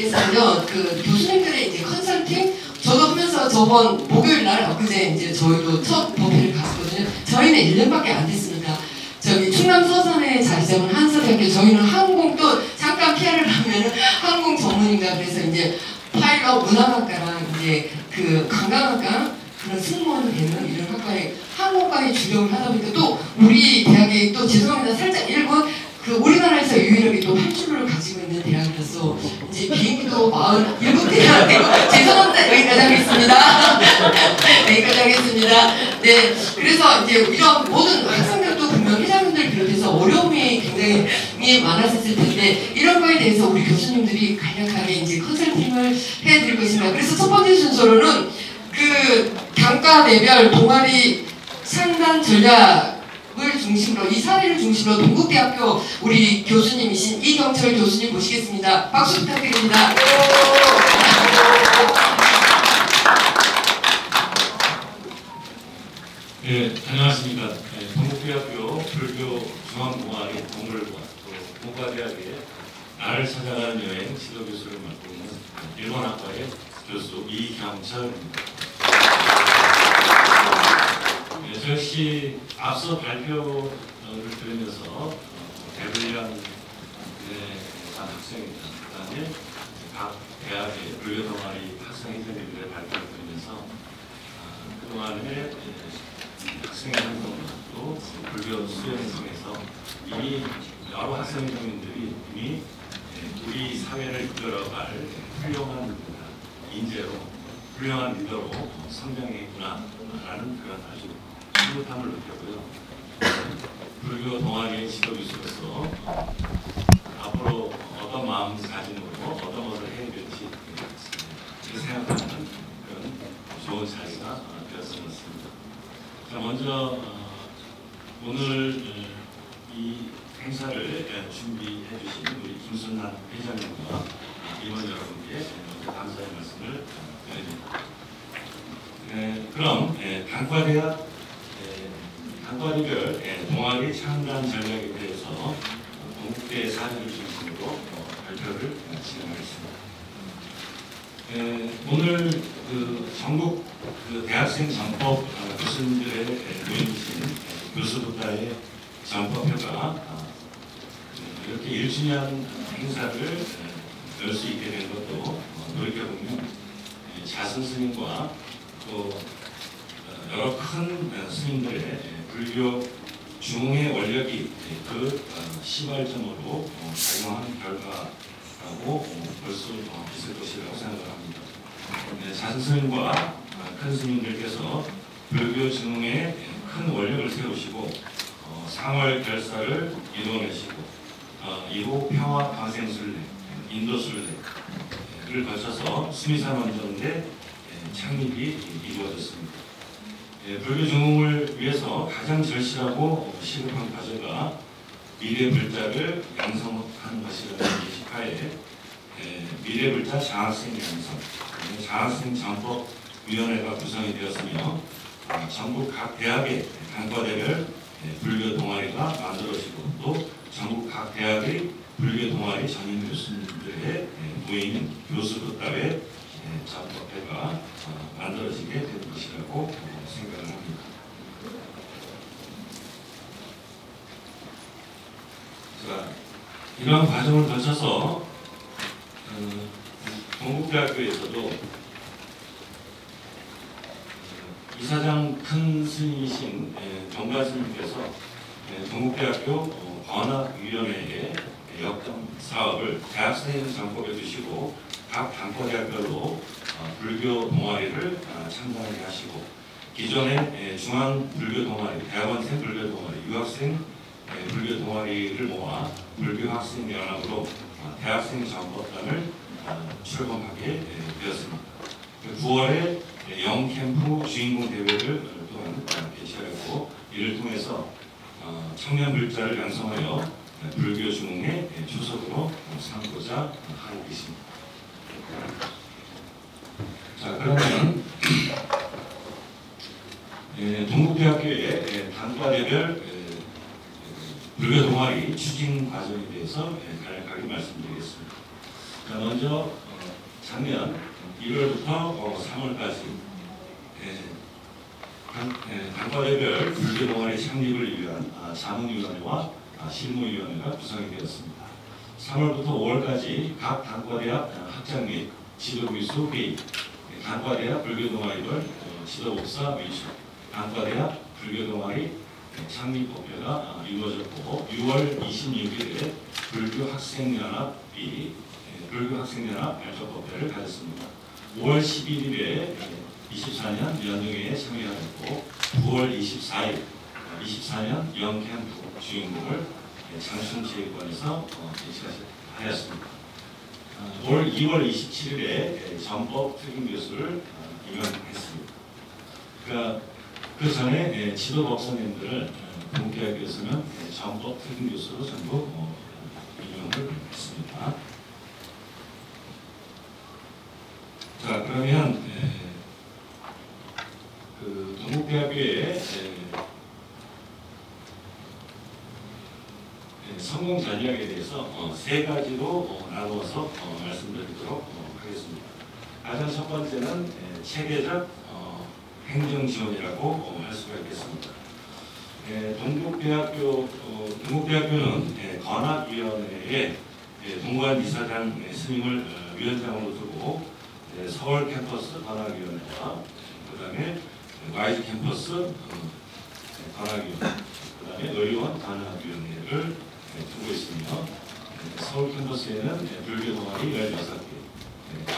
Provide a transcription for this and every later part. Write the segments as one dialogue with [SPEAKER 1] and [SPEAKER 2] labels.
[SPEAKER 1] 그래서요, 그 교수님들의 이제 컨설팅, 저도 하면서 저번 목요일 날 엊그제 이제 저희도 첫 법회를 갔거든요. 저희는 1년밖에 안 됐습니다. 저기 충남 서산에 자리잡은 한서대학교, 저희는 항공도 잠깐 PR을 하면은 항공 전문인가 그래서 이제 파일럿 문화학과랑 이제 그 관광학과 그런 승무원이 되는 이런 학과에 항공과에 주력을 하다 보니까 또 우리 대학이 또 죄송합니다 살짝 일본 그 우리나라에서 유일하게 또 8줄을 가지고 있는 대학이라서 이제 비행기도 47대학 죄송합니다 여기까지 하겠습니다. 여기까지 하겠습니다. 네, 그래서 이제 이런 모든 학생들도 분명 회장님들 비롯해서 어려움이 굉장히 많았을 텐데 이런 거에 대해서 우리 교수님들이 간략하게 이제 컨설팅을 해드릴 것입니다. 그래서 첫 번째 순서로는 그 단과대별 동아리 상단 전략 을 중심으로 이 사례를 중심으로 동국대학교 우리 교수님이신 이경철 교수님 모시겠습니다. 박수 부탁드립니다.
[SPEAKER 2] 네, 안녕하십니까. 네, 동국대학교 불교 중앙동아리 동물과 또 문과대학의 나를 찾아가는 여행 지도교수를 맡고 있는 일본학과의 교수 이경철입니다. 네, 저 역시 앞서 발표를 들으면서 대분량 학생입니다. 그다음에 각 대학의 불교 동아리 학생회장님들의 발표를 들으면서 그동안의 학생회 활동과 또 불교 수행을 통해서 이미 여러 학생회장님들이 이미 우리 사회를 이끌어갈 훌륭한 인재로 훌륭한 리더로 성장했구나라는 그런 아주 뿌듯함을 느꼈고요. 불교 동아리의 지도교수로서 앞으로 어떤 마음가짐으로 어떤 것을 해야 될지 생각하는 그런 좋은 자리가 되었으면 좋겠습니다. 자, 먼저 오늘 이 행사를 준비해 주신 우리 김순환 회장님과 임원 여러분께 먼저 감사의 말씀을 드립니다. 그럼 단과대별 동아리 창단 전략에 대해서 동국대 사례를 중심으로 발표를 진행하겠습니다. 오늘 그 전국 그 대학생 전법 교수님들의 모임이신 교수부다의 전법회가 이렇게 1주년 행사를 열 수 있게 된 것도 돌이켜보면 자선 스님과 또 여러 큰 스님들의 불교 중흥의 원력이 그 시발점으로 작용한 결과라고 볼 수 있을 것이라고 생각을 합니다. 자선 스님과 큰 스님들께서 불교 중흥에 큰 원력을 세우시고 상월 결사를 이루어내시고 이후 평화 방생순례, 인도순례를 거쳐서 수미산원전대 창립이 이루어졌습니다. 불교 중흥을 위해서 가장 절실하고 시급한 과제가 미래불자를 양성하는 것이라는 예식하에 미래불자 장학생 양성, 장학생 전법위원회가 구성이 되었으며 전국 각 대학의 단과대별 불교 동아리가 만들어지고 또 전국 각 대학의 불교 동아리 전임 교수님들의 모임인 교수부답의 전법회가 만들어지게 될 것이라고 생각을 합니다. 자, 이러한 과정을 거쳐서 동국대학교에서도 이사장 큰 스님이신 정가 스님께서 동국대학교 관학위원회의 역점 사업을 대학생 전법에 두시고 각 단과대학별로 불교 동아리를 창단하게 하시고 기존의 중앙 불교 동아리, 대학원생 불교 동아리, 유학생 불교 동아리를 모아 불교 학생 연합으로 대학생 전법단을 출범하게 되었습니다. 9월에 영캠프 주인공 대회를 또한 개최하고 이를 통해서 청년 불자를 양성하여 불교 중흥의 초석으로 삼고자 하고 있습니다. 자, 그러면 동국대학교의 단과대별 불교 동아리 추진 과정에 대해서 간략하게 말씀드리겠습니다. 자, 먼저 작년 1월부터 3월까지 단과대별 불교 동아리 창립을 위한 자문위원회와 실무위원회가 구성이 되었습니다. 3월부터 5월까지 각 단과대학 학장 및 지도교수 회의, 단과대학 불교 동아리별 지도복사 위촉, 단과대학 불교 동아리 창립 법회가 이루어졌고 6월 26일에 불교학생연합이 불교학생연합 발족법회를 가졌습니다. 5월 11일에 24년 연등회에 참여하였고 9월 24일 24년 영캠프 주인공을 장충체육관에서 개최하였습니다. 올 2월 27일에 전법 특임교수를 임명했습니다. 그러니까 그 전에 지도법사님들을 동국대학교에서는 전법 특임교수로 전부 임명을 했습니다. 자, 그러면 그 동국대학교의 성공 전략에 대해서 세 가지로 나누어서 말씀드리도록 하겠습니다. 가장 첫 번째는 체계적 행정 지원이라고 할 수가 있겠습니다. 동국대학교는 관악위원회에 동관 이사장 스님을 위원장으로 두고 서울 캠퍼스 관악위원회와 그다음에 YG 캠퍼스 관악위원회, 그다음에 의료원 관악위원회를 두고 있으며 서울 캠퍼스에는 불교 동아리 16개,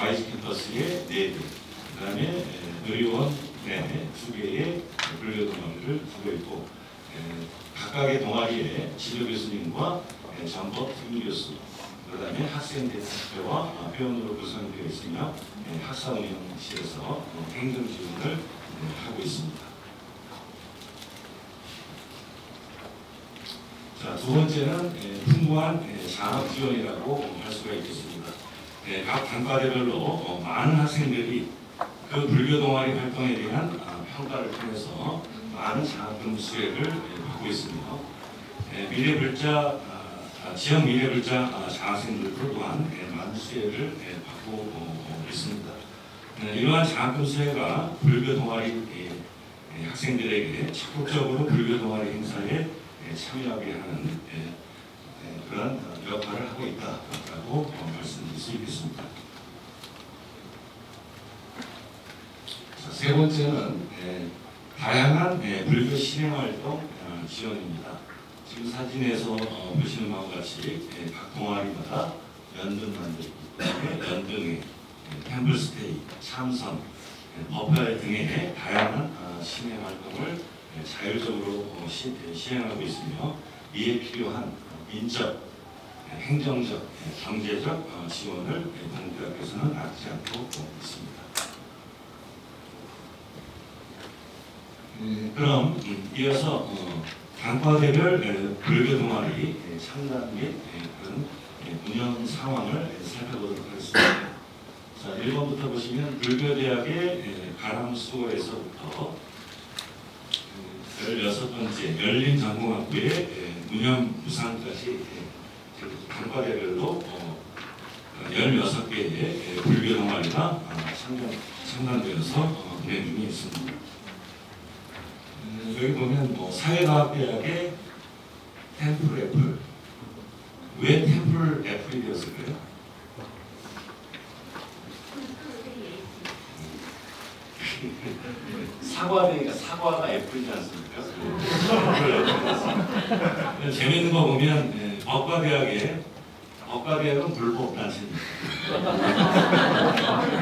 [SPEAKER 2] YG 캠퍼스에 4개, 그다음에 의료원 2개의 불교 동아리를 두고 있고 각각의 동아리에 지도 교수님과 전법 특임교수, 그다음에 학생 대표와 회원으로 구성되어 있으며 학사 운영실에서 행정 지원을 하고 있습니다. 자, 두 번째는 풍부한 장학 지원이라고 할 수가 있겠습니다. 각 단과대별로 많은 학생들이 그 불교 동아리 활동에 대한 평가를 통해서 많은 장학금 수혜를 받고 있으며 지역 미래불자 장학생들도 또한 많은 수혜를 받고 있습니다. 이러한 장학금 수혜가 불교 동아리 학생들에게 적극적으로 불교 동아리 행사에 참여하게 하는 그런 역할을 하고 있다라고 말씀드릴 수 있겠습니다. 자, 세 번째는 다양한 불교 실행활동 지원입니다. 지금 사진에서 보시는 바와 같이 각 동아리마다 연등 만들기, 연등회, 템플스테이, 참선, 법회 등의 다양한 실행활동을 자율적으로 시행하고 있으며 이에 필요한 인적, 행정적, 경제적 지원을 동국대학교에서는 아끼지 않고 있습니다. 그럼 이어서 단과대별 불교 동아리 창단 및 그런 운영 상황을 살펴보도록 하겠습니다. 자, 1번부터 보시면 불교대학의 가람수고에서부터 16번째 열린 전공학부의 운영 부상까지 단과대별로 16개의 불교 동아리가 창단되어서 진행 중에 있습니다. 여기 보면 사회과학대학의 템플 애플, 왜 템플 애플이 되었을까요? 사과되니까 사과가 애플이지 않습니까? 재밌는 거 보면 법과대학은 불법단체입니다.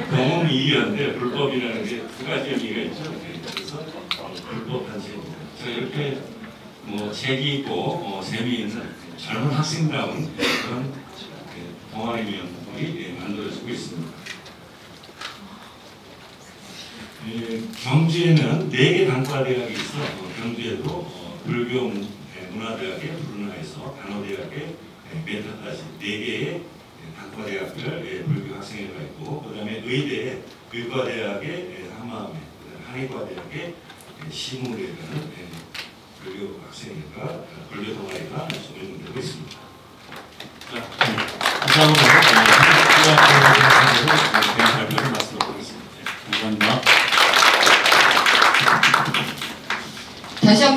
[SPEAKER 2] 공공이의인데 불법이라는 게 두 가지 의미가 있죠. 그래서 불법단체입니다. 이렇게 재기 있고 재미있는 젊은 학생다운 그런 동아리 위원들이 만들어지고 있습니다. 경주에는 4개 단과대학이 있어 경주에도 불교 문화대학의 불운하에서 단호대학의 멘토까지 4개의 단과대학별 불교 학생회가 있고 그 다음에 의대에 의과대학의 한마음에 한의과대학의 시무례라는 불교 학생회가 불교 동아리가 운영되고 있습니다. 자, 이상으로 한국대학교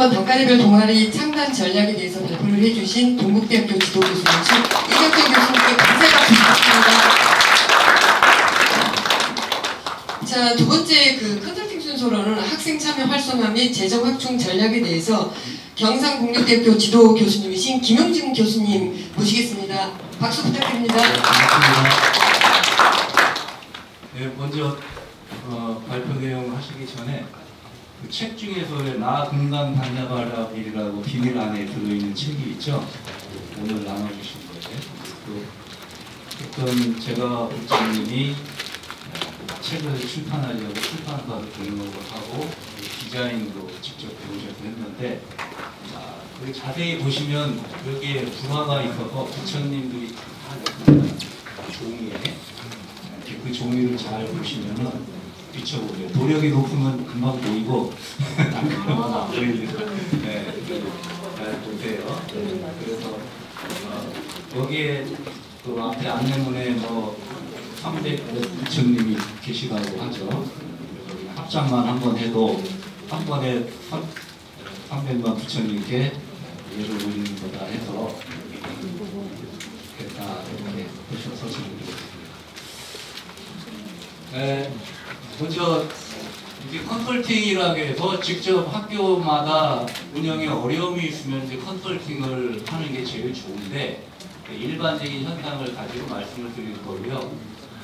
[SPEAKER 1] 지난번 단과대별 동아리 창단 전략에 대해서 발표를 해주신 동국대학교 지도교수님 이경재 교수님께 감사의 박수 부탁드립니다. 자, 두 번째 그 컨설팅 순서로는 학생 참여 활성화 및 재정 확충 전략에 대해서 경상국립대학교 지도 교수님이신 김용진 교수님 모시겠습니다. 박수 부탁드립니다.
[SPEAKER 3] 네, 먼저 발표 내용 하시기 전에 그 책 중에서의 나 금강 단자바라밀이라고 비밀 안에 들어있는 책이 있죠. 오늘 나눠주신 거예요. 어떤 제가 국장님이 책을 출판하려고 출판사를 등록을 하고 디자인도 직접 배우셔서 했는데 여기 자세히 보시면 여기에 불화가 있어서 부처님들이 다 냈습니다. 종이에 그 종이를 잘 보시면은 비춰보세요. 도력이 높으면 금방 보이고 그러면 안 보이는데 잘 보세요. 그래서 여기에 그 앞에 안내문에 뭐 300부처님이 계시다고 하죠. 합장만 한번 해도 한 번에 300만 부처님께 예를 올리는 거다 해서 됐다 이렇게 보셔서 질문드렸습니다. 먼저 이제 컨설팅이라고 해서 직접 학교마다 운영에 어려움이 있으면 이제 컨설팅을 하는 게 제일 좋은데 일반적인 현상을 가지고 말씀을 드릴 거고요.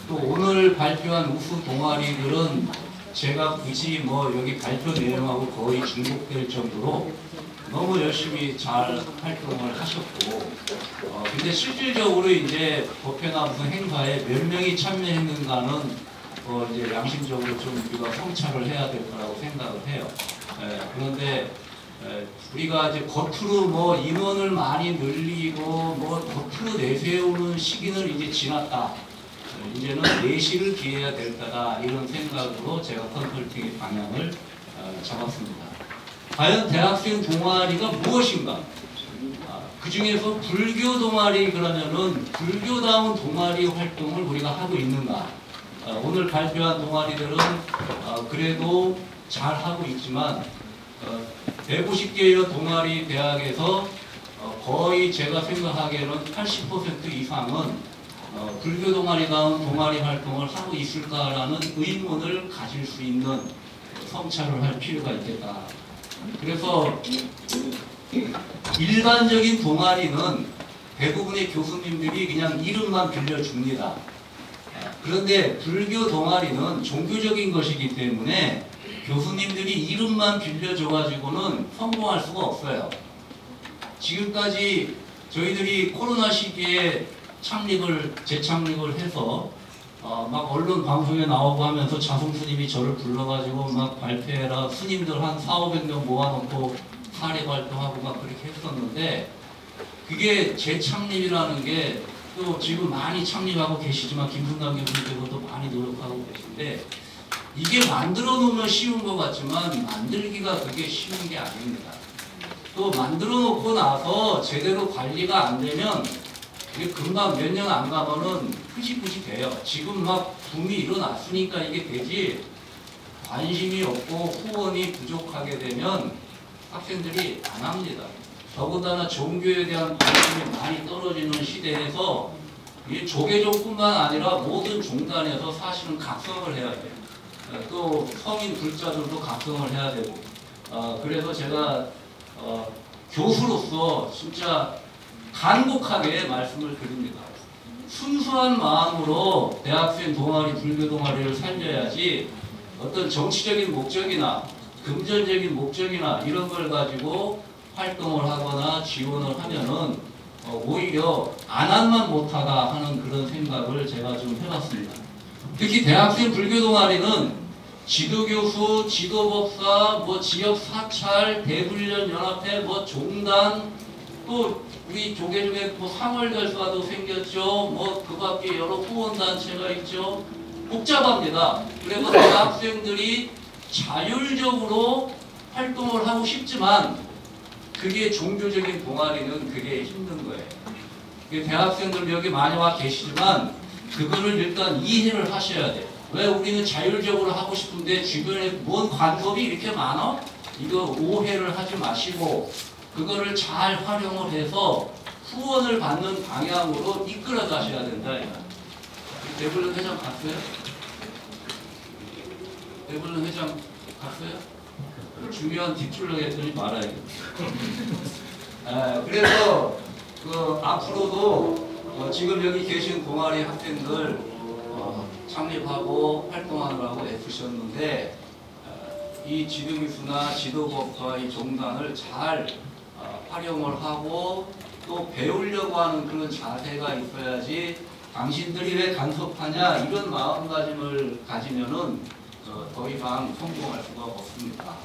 [SPEAKER 3] 또 오늘 발표한 우수 동아리들은 제가 굳이 뭐 여기 발표 내용하고 거의 중복될 정도로 너무 열심히 잘 활동을 하셨고 근데 실질적으로 이제 법회나 무슨 행사에 몇 명이 참여했는가는 이제 양심적으로 좀 우리가 성찰을 해야 될 거라고 생각을 해요. 그런데 우리가 이제 겉으로 뭐 인원을 많이 늘리고 뭐 겉으로 내세우는 시기는 이제 지났다. 이제는 내실을 기해야 될 거다. 이런 생각으로 제가 컨설팅의 방향을 잡았습니다. 과연 대학생 동아리가 무엇인가? 그 중에서 불교 동아리 그러면은 불교다운 동아리 활동을 우리가 하고 있는가? 오늘 발표한 동아리들은 그래도 잘 하고 있지만 150개의 동아리 대학에서 거의 제가 생각하기에는 80% 이상은 불교 동아리다운 동아리 활동을 하고 있을까라는 의문을 가질 수 있는 성찰을 할 필요가 있겠다. 그래서 일반적인 동아리는 대부분의 교수님들이 그냥 이름만 빌려줍니다. 그런데 불교 동아리는 종교적인 것이기 때문에 교수님들이 이름만 빌려줘가지고는 성공할 수가 없어요. 지금까지 저희들이 코로나 시기에 재창립을 해서 막 언론 방송에 나오고 하면서 자송 스님이 저를 불러가지고 막 발표해라 스님들 한 400~500명 모아놓고 사례 발동하고 막 그렇게 했었는데 그게 재창립이라는 게 또 지금 많이 창립하고 계시지만 김순남 교수님께서도 많이 노력하고 계신데 이게 만들어 놓으면 쉬운 것 같지만 만들기가 그게 쉬운 게 아닙니다. 또 만들어 놓고 나서 제대로 관리가 안 되면 이게 금방 몇 년 안 가면은 흐지부지 돼요. 지금 막 붐이 일어났으니까 이게 되지 관심이 없고 후원이 부족하게 되면 학생들이 안 합니다. 더군다나 종교에 대한 관심이 많이 떨어지는 시대에서 이 조계종뿐만 아니라 모든 종단에서 사실은 각성을 해야 돼요. 또 성인 불자들도 각성을 해야 되고 그래서 제가 교수로서 진짜 간곡하게 말씀을 드립니다. 순수한 마음으로 대학생 동아리, 불교 동아리를 살려야지 어떤 정치적인 목적이나 금전적인 목적이나 이런 걸 가지고 활동을 하거나 지원을 하면은 오히려 안 한만 못하다 하는 그런 생각을 제가 좀 해봤습니다. 특히 대학생 불교 동아리는 지도교수, 지도법사, 뭐 지역 사찰, 대불련 연합회, 뭐 종단, 또 우리 조계 중에 뭐 상월결사도 생겼죠. 뭐 그밖에 여러 후원단체가 있죠. 복잡합니다. 그래서 대학생들이 자율적으로 활동을 하고 싶지만 그게 종교적인 동아리는 그게 힘든 거예요. 대학생들 여기 많이 와 계시지만 그거를 일단 이해를 하셔야 돼요. 왜 우리는 자율적으로 하고 싶은데 주변에 뭔 간섭이 이렇게 많아? 이거 오해를 하지 마시고 그거를 잘 활용을 해서 후원을 받는 방향으로 이끌어 가셔야 된다. 배불른 회장 갔어요? 배불른 회장 갔어요? 중요한 뒷줄로 했더니 말아야겠다. 그래서 앞으로도 지금 여기 계신 동아리 학생들 창립하고 활동하느라고 애쓰셨는데 이 지도미수나 지도법과 이 종단을 잘 활용을 하고 또 배우려고 하는 그런 자세가 있어야지 당신들이 왜 간섭하냐 이런 마음가짐을 가지면은 더 이상 성공할 수가 없습니다.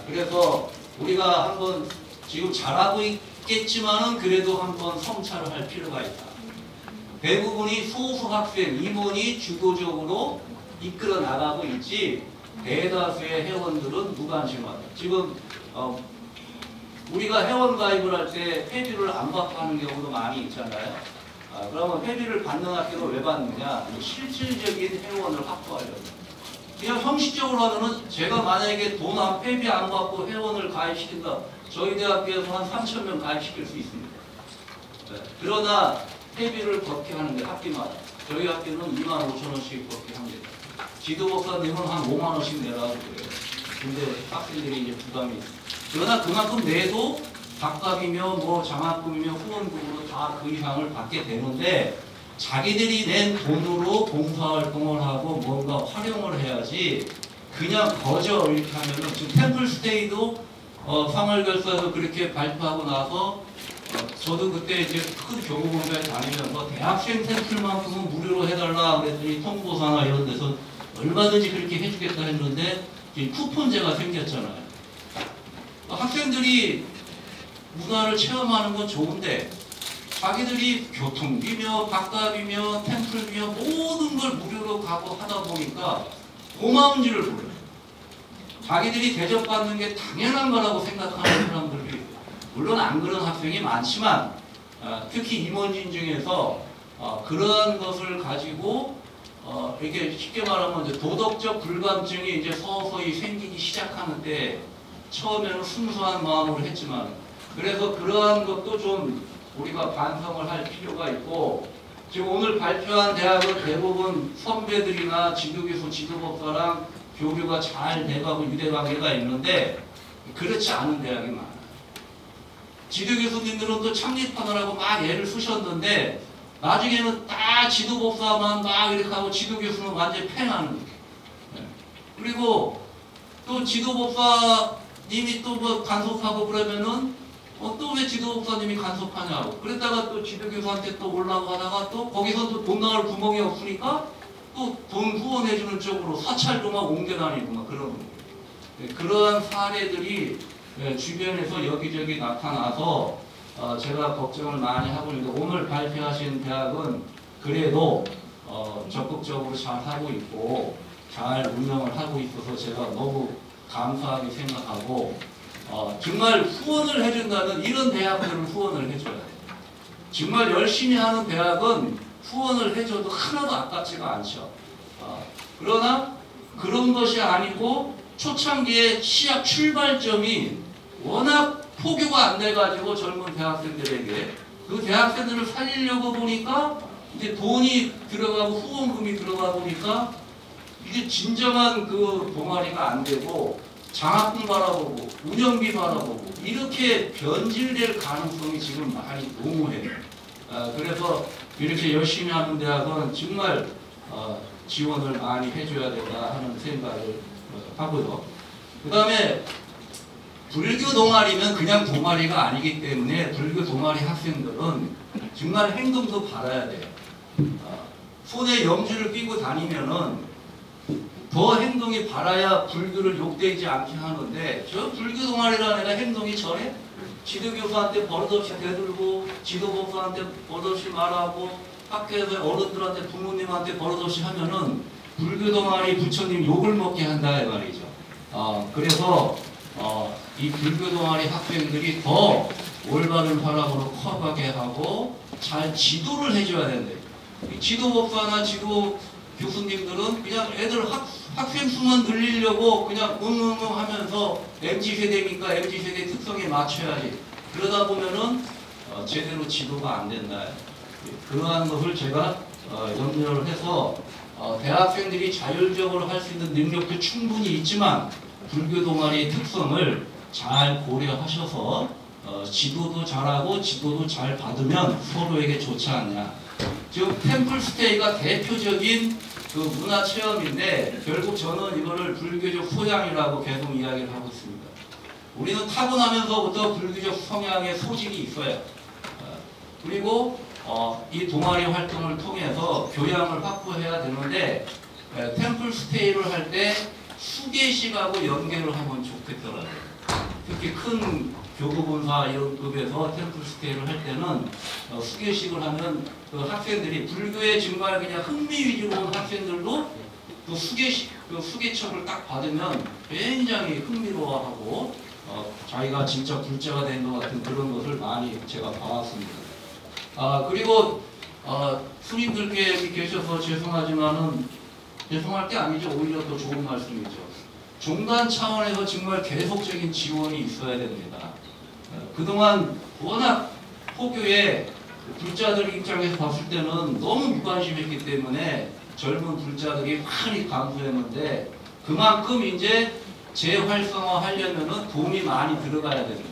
[SPEAKER 3] 그래서 우리가 한번 지금 잘하고 있겠지만은 그래도 한번 성찰을 할 필요가 있다. 대부분이 소수 학생, 임원이 주도적으로 이끌어 나가고 있지 대다수의 회원들은 무관심하다. 지금 우리가 회원 가입을 할 때 회비를 안 받고 하는 경우도 많이 있잖아요. 그러면 회비를 받는 학교를 왜 받느냐? 실질적인 회원을 확보하려고. 그냥 형식적으로 하면은 제가 만약에 회비 안 받고 회원을 가입시킨다. 저희 대학교에서 한 3,000명 가입시킬 수 있습니다. 그러나 회비를 벗게 하는데 학기마다 저희 학교는 25,000원씩 벗게 합니다. 지도법사님은 한 5만원씩 내라고 그래요. 근데 학생들이 이제 부담이 있어요. 그러나 그만큼 내도 밥값이며 뭐 장학금이며 후원금으로 다 그 이상을 받게 되는데 자기들이 낸 돈으로 봉사활동을 하고 뭔가 활용을 해야지 그냥 거저 이렇게 하면은 지금 템플스테이도 상월결사에서 그렇게 발표하고 나서 저도 그때 이제 큰 교보공사에 다니면서 대학생 템플만큼은 무료로 해달라 그랬더니 통보사나 이런 데서 얼마든지 그렇게 해주겠다 했는데 쿠폰제가 생겼잖아요. 학생들이 문화를 체험하는 건 좋은데 자기들이 교통비며 밥값이며 템플비며 모든 걸 무료로 가고 하다 보니까 고마운 줄을 몰라요. 자기들이 대접받는 게 당연한 거라고 생각하는 사람들이 물론 안 그런 학생이 많지만 특히 임원진 중에서 그러한 것을 가지고 이렇게 쉽게 말하면 이제 도덕적 불감증이 이제 서서히 생기기 시작하는데 처음에는 순수한 마음으로 했지만 그래서 그러한 것도 좀 우리가 반성을 할 필요가 있고 지금 오늘 발표한 대학은 대부분 선배들이나 지도교수, 지도법사랑 교류가 잘 돼가고 유대관계가 있는데 그렇지 않은 대학이 많아요. 지도교수님들은 또 창립하느라고 막 애를 쓰셨는데 나중에는 딱 지도법사만 막 이렇게 하고 지도교수는 완전히 팽하는 거예요. 그리고 또 지도법사님이 또 뭐 간섭하고 그러면은 또 왜 지도법사님이 간섭하냐고 그랬다가 또 지도교수한테 또 올라가다가 또 거기서 또 돈 나올 구멍이 없으니까 또 돈 후원해주는 쪽으로 사찰도 막 옮겨다니고 막 그런 거예요. 그러한 사례들이 주변에서 여기저기 나타나서 제가 걱정을 많이 하고 있는데 오늘 발표하신 대학은 그래도 적극적으로 잘 하고 있고 잘 운영을 하고 있어서 제가 너무 감사하게 생각하고 정말 후원을 해준다는 이런 대학들은 후원을 해줘야 돼요. 정말 열심히 하는 대학은 후원을 해줘도 하나도 아깝지가 않죠. 그러나 그런 것이 아니고 초창기에 시작 출발점이 워낙 포교가 안 돼가지고 젊은 대학생들에게 그 대학생들을 살리려고 보니까 이제 돈이 들어가고 후원금이 들어가 보니까 이게 진정한 그 동아리가 안 되고 장학금 바라보고 운영비 바라보고 이렇게 변질될 가능성이 지금 많이 농후해요. 그래서 이렇게 열심히 하는 대학은 정말 지원을 많이 해줘야 된다 하는 생각을 하고요. 그 다음에 불교 동아리는 그냥 동아리가 아니기 때문에 불교 동아리 학생들은 정말 행동도 바라야 돼요. 손에 염주를 끼고 다니면은 더 행동이 바라야 불교를 욕되지 않게 하는데 저 불교 동아리라는 애가 행동이 저래? 지도교수한테 버릇없이 대들고 지도법사한테 버릇없이 말하고 학교에서 어른들한테 부모님한테 버릇없이 하면은 불교 동아리 부처님 욕을 먹게 한다 이 말이죠. 그래서 이 불교 동아리 학생들이 더 올바른 사람으로 커가게 하고 잘 지도를 해줘야 된다. 지도법사나 지도 교수님들은 그냥 애들 학생 수만 늘리려고 그냥 하면서 MZ세대니까 MZ세대 특성에 맞춰야지. 그러다 보면은 제대로 지도가 안 된다. 그러한 것을 제가 염려를 해서 대학생들이 자율적으로 할 수 있는 능력도 충분히 있지만 불교 동아리의 특성을 잘 고려하셔서 지도도 잘하고 지도도 잘 받으면 서로에게 좋지 않냐. 지금 템플스테이가 대표적인 그 문화 체험인데 결국 저는 이거를 불교적 소양이라고 계속 이야기를 하고 있습니다. 우리는 타고나면서부터 불교적 성향의 소질이 있어요. 그리고 이 동아리 활동을 통해서 교양을 확보해야 되는데 템플스테이를 할 때 수계식하고 연계를 하면 좋겠더라고요. 특히 큰 교구본사 이런 급에서 템플스테이를 할 때는 수계식을 하면 그 학생들이 불교에 정말 그냥 흥미 위주로 온 학생들도 그 수계식, 그 수계첩을 딱 받으면 굉장히 흥미로워하고 자기가 진짜 불자가 된 것 같은 그런 것을 많이 제가 봐왔습니다. 그리고 스님들께 여기 계셔서 죄송하지만은 죄송할 게 아니죠. 오히려 더 좋은 말씀이죠. 종단 차원에서 정말 계속적인 지원이 있어야 됩니다. 그동안 워낙 포교의 불자들 입장에서 봤을 때는 너무 무관심했기 때문에 젊은 불자들이 많이 감소했는데 그만큼 이제 재활성화 하려면은 돈이 많이 들어가야 됩니다.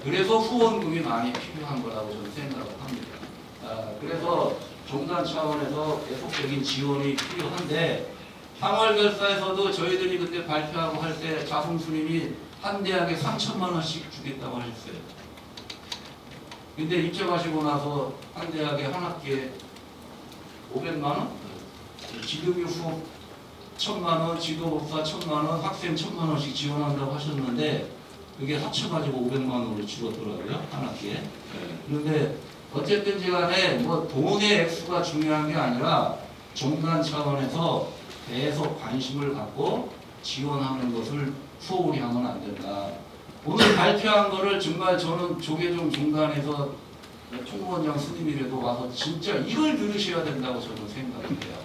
[SPEAKER 3] 그래서 후원금이 많이 필요한 거라고 저는 생각을 합니다. 그래서 종단 차원에서 계속적인 지원이 필요한데 상월결사에서도 저희들이 그때 발표하고 할 때 자승스님이 한 대학에 3천만 원씩 주겠다고 하셨어요. 근데 입점하시고 나서 한 대학에 한 학기에 500만 원? 지도교 수업 1,000만 원, 지도법사 1,000만 원, 학생 1,000만 원씩 지원한다고 하셨는데 그게 합쳐가지고 500만 원으로 줄었더라고요. 한 학기에. 그런데 어쨌든 간에 뭐 돈의 액수가 중요한 게 아니라 종단 차원에서 계속 관심을 갖고 지원하는 것을 소홀히 하면 안 된다. 오늘 발표한 거를 정말 저는 조계종 종단에서 총무원장 스님이라도 와서 진짜 이걸 들으셔야 된다고 저는 생각을 해요.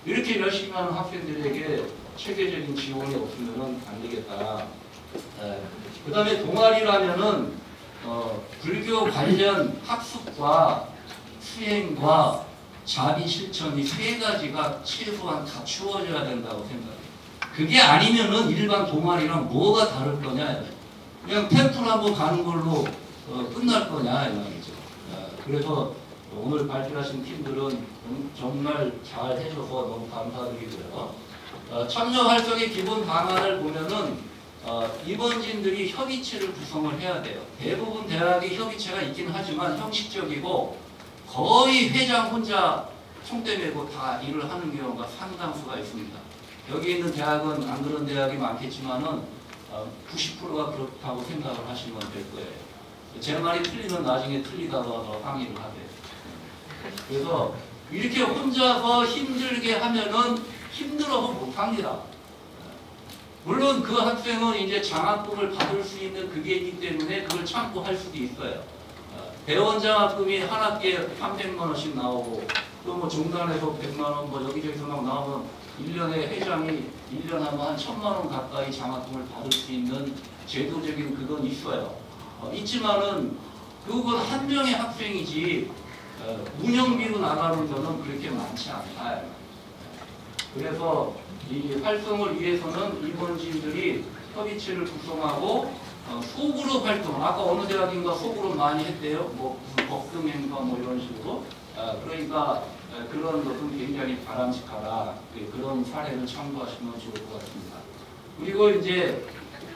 [SPEAKER 3] 이렇게 열심히 하는 학생들에게 체계적인 지원이 없으면 안 되겠다. 그 다음에 동아리라면은 불교 관련 학습과 수행과 자비 실천이 세 가지가 최소한 갖추어져야 된다고 생각해요. 그게 아니면은 일반 동아리랑 뭐가 다를 거냐. 그냥 템플 한번 가는 걸로 끝날 거냐 이 말이죠. 그래서 오늘 발표하신 팀들은 정말 잘 해줘서 너무 감사드리고요. 참여 활동의 기본 방안을 보면은 임원진들이 협의체를 구성을 해야 돼요. 대부분 대학이 협의체가 있긴 하지만 형식적이고 거의 회장 혼자 총대 메고 다 일을 하는 경우가 상당수가 있습니다. 여기 있는 대학은 안 그런 대학이 많겠지만은 90%가 그렇다고 생각을 하시면 될 거예요. 제 말이 틀리면 나중에 틀리다고 하서 항의를 하세요. 그래서 이렇게 혼자서 힘들게 하면은 힘들어서 못합니다. 물론 그 학생은 이제 장학금을 받을 수 있는 그게 있기 때문에 그걸 참고 할 수도 있어요. 대원 장학금이 한 학기에 300만 원씩 나오고 또 뭐 종단에서 100만 원 뭐 여기저기서 막 나오면 1년에 회장이 1년 하면 한 1,000만 원 가까이 장학금을 받을 수 있는 제도적인 그건 있어요. 있지만은 그건 한 명의 학생이지 운영비로 나가는 거는 그렇게 많지 않아요. 그래서 이 활동을 위해서는 임원진들이 협의체를 구성하고 소그룹 활동, 아까 어느 대학인가 소그룹 많이 했대요. 뭐 무슨 법등 행사 뭐 이런 식으로. 그러니까 그런 것은 굉장히 바람직하다. 그런 사례를 참고하시면 좋을 것 같습니다. 그리고 이제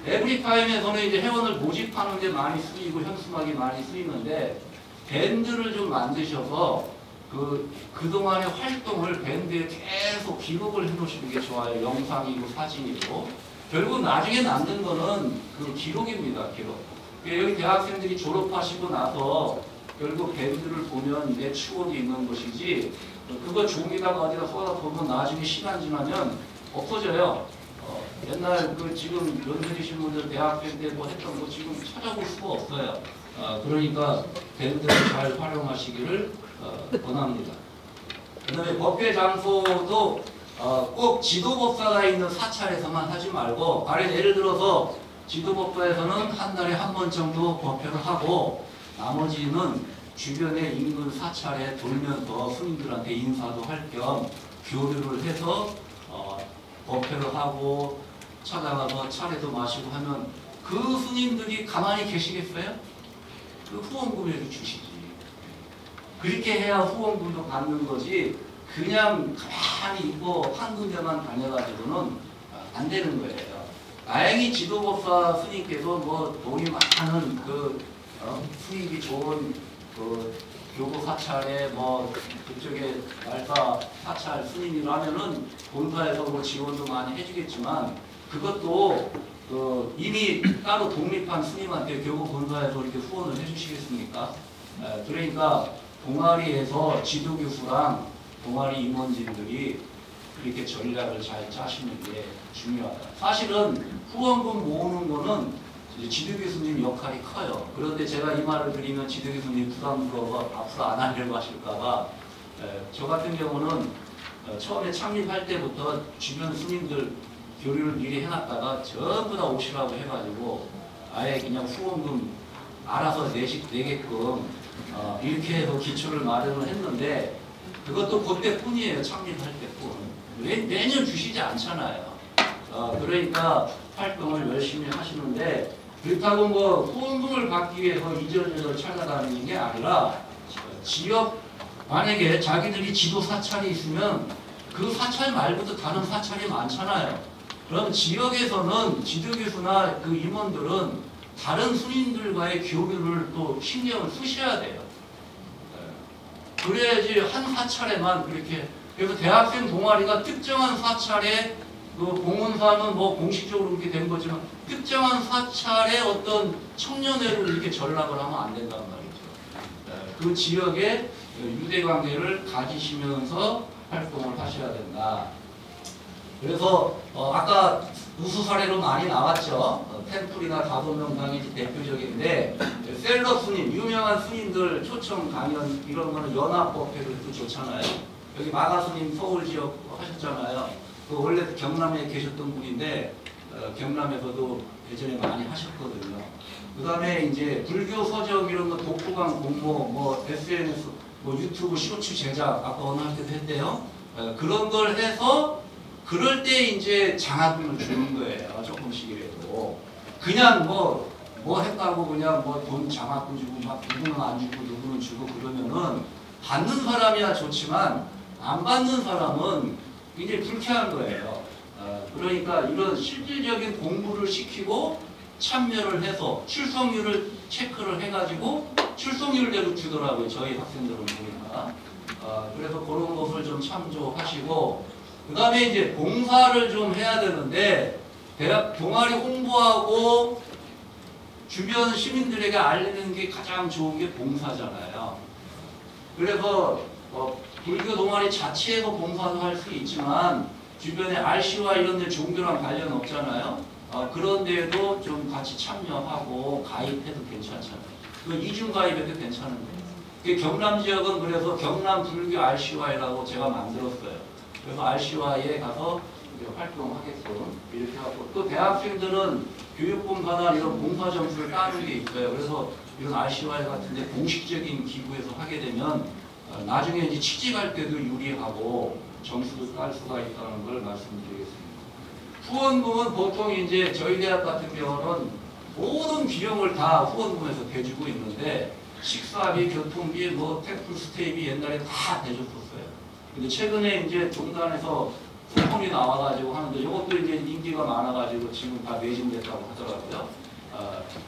[SPEAKER 3] 에브리타임에서는 이제 회원을 모집하는 데 많이 쓰이고 현수막이 많이 쓰이는데 밴드를 좀 만드셔서 그동안의 활동을 밴드에 계속 기록을 해놓으시는 게 좋아요. 영상이고 사진이고. 결국 나중에 남는 거는 그 기록입니다. 기록. 여기 대학생들이 졸업하시고 나서 결국 밴드를 보면 내 추억이 있는 것이지 그거 종이다가 어디다 쏟아 보면 나중에 시간 지나면 없어져요. 옛날 그 지금 연세이신 분들 대학생 때 뭐 했던 거 지금 찾아볼 수가 없어요. 그러니까 밴드를 잘 활용하시기를 권합니다. 그다음에 법회 장소도 꼭 지도법사가 있는 사찰에서만 하지 말고, 예를 들어서 지도법사에서는 한 달에 한 번 정도 법회를 하고 나머지는 주변의 인근 사찰에 돌면서 스님들한테 인사도 할 겸 교류를 해서 법회를 하고 찾아가서 차례도 마시고 하면 그 스님들이 가만히 계시겠어요? 그 후원금을 주시지. 그렇게 해야 후원금도 받는 거지, 그냥 가만히 있고 한 군데만 다녀가지고는 안 되는 거예요. 다행히 지도법사 스님께서 뭐 돈이 많은 수입이 좋은 교구 사찰에 그쪽에 말사 사찰 스님이라면은 본사에서 뭐 지원도 많이 해주겠지만, 그것도 이미 따로 독립한 스님한테 교구 본사에서 이렇게 후원을 해주시겠습니까? 그러니까 동아리에서 지도교수랑 동아리 임원진들이 그렇게 전략을 잘 짜시는 게 중요하다. 사실은 후원금 모으는 거는 지도교수님 역할이 커요. 그런데 제가 이 말을 드리면 지도교수님 부담스러워서 앞으로 안 하려고 하실까봐, 저 같은 경우는 처음에 창립할 때부터 주변 스님들 교류를 미리 해놨다가 전부 다 오시라고 해가지고 아예 그냥 후원금 알아서 내게끔 이렇게 해서 기초를 마련을 했는데, 그것도 그때뿐이에요. 창립할 때뿐. 매년 주시지 않잖아요. 그러니까 활동을 열심히 하시는데, 그렇다고 뭐 후원금을 받기 위해서 이전저전 찾아다니는 게 아니라, 지역 만약에 자기들이 지도 사찰이 있으면 그 사찰 말고도 다른 사찰이 많잖아요. 그럼 지역에서는 지도교수나 그 임원들은 다른 스님들과의 교류를 또 신경을 쓰셔야 돼요. 그래야지 한 사찰에만 그렇게. 그래서 대학생 동아리가 특정한 사찰에 봉헌사는 뭐 공식적으로 그렇게 된 거지만 특정한 사찰에 어떤 청년회를 이렇게 전락을 하면 안 된단 말이죠. 그 지역에 유대관계를 가지시면서 활동을 하셔야 된다. 그래서 아까 우수 사례로 많이 나왔죠. 템플이나 다도명당이 대표적인데, 셀러 스님, 유명한 스님들 초청 강연 이런 거는 연합법회도 좋잖아요. 여기 마가 스님 서울 지역 하셨잖아요. 원래 경남에 계셨던 분인데 경남에서도 예전에 많이 하셨거든요. 그 다음에 이제 불교 서적 이런 거 독후강 공모, SNS, 유튜브 쇼츠 제작 아까 어느 학교도 했대요. 그런 걸 해서 그럴 때 이제 장학금을 주는 거예요. 조금씩이라도. 그냥 뭐 했다고 그냥 돈 장학금 주고 막 누구는 안 주고 누구는 주고 그러면은 받는 사람이야 좋지만 안 받는 사람은 굉장히 불쾌한 거예요. 그러니까 이런 실질적인 공부를 시키고 참여를 해서 출석률을 체크를 해가지고 출석률대로 주더라고요. 저희 학생들은 보니까. 그래서 그런 것을 좀 참조하시고, 그 다음에 이제 봉사를 좀 해야 되는데, 대학 동아리 홍보하고 주변 시민들에게 알리는 게 가장 좋은 게 봉사잖아요. 그래서 불교 동아리 자체에서 봉사도 할 수 있지만 주변에 RC와 이런 데 종교랑 관련 없잖아요. 그런 데에도 좀 같이 참여하고 가입해도 괜찮잖아요. 그 이중 가입해도 괜찮은데. 경남 지역은 그래서 경남 불교 RC와이라고 제가 만들었어요. 그래서 RC와이에 가서 활동하게끔 이렇게 하고, 또 대학생들은 교육봉사나 이런 봉사 점수를 따는 게 있어요. 그래서 이런 RC와이 같은데 공식적인 기구에서 하게 되면 나중에 이제 취직할 때도 유리하고 점수도 딸 수가 있다는 걸 말씀드리겠습니다. 후원금은 보통 이제 저희 대학 같은 경우는 모든 비용을 다 후원금에서 대주고 있는데, 식사비, 교통비, 템플 스테이비 옛날에 다 대줬었어요. 근데 최근에 이제 종단에서 쿠폰이 나와가지고 하는데, 이것도 이제 인기가 많아가지고 지금 다 매진됐다고 하더라고요.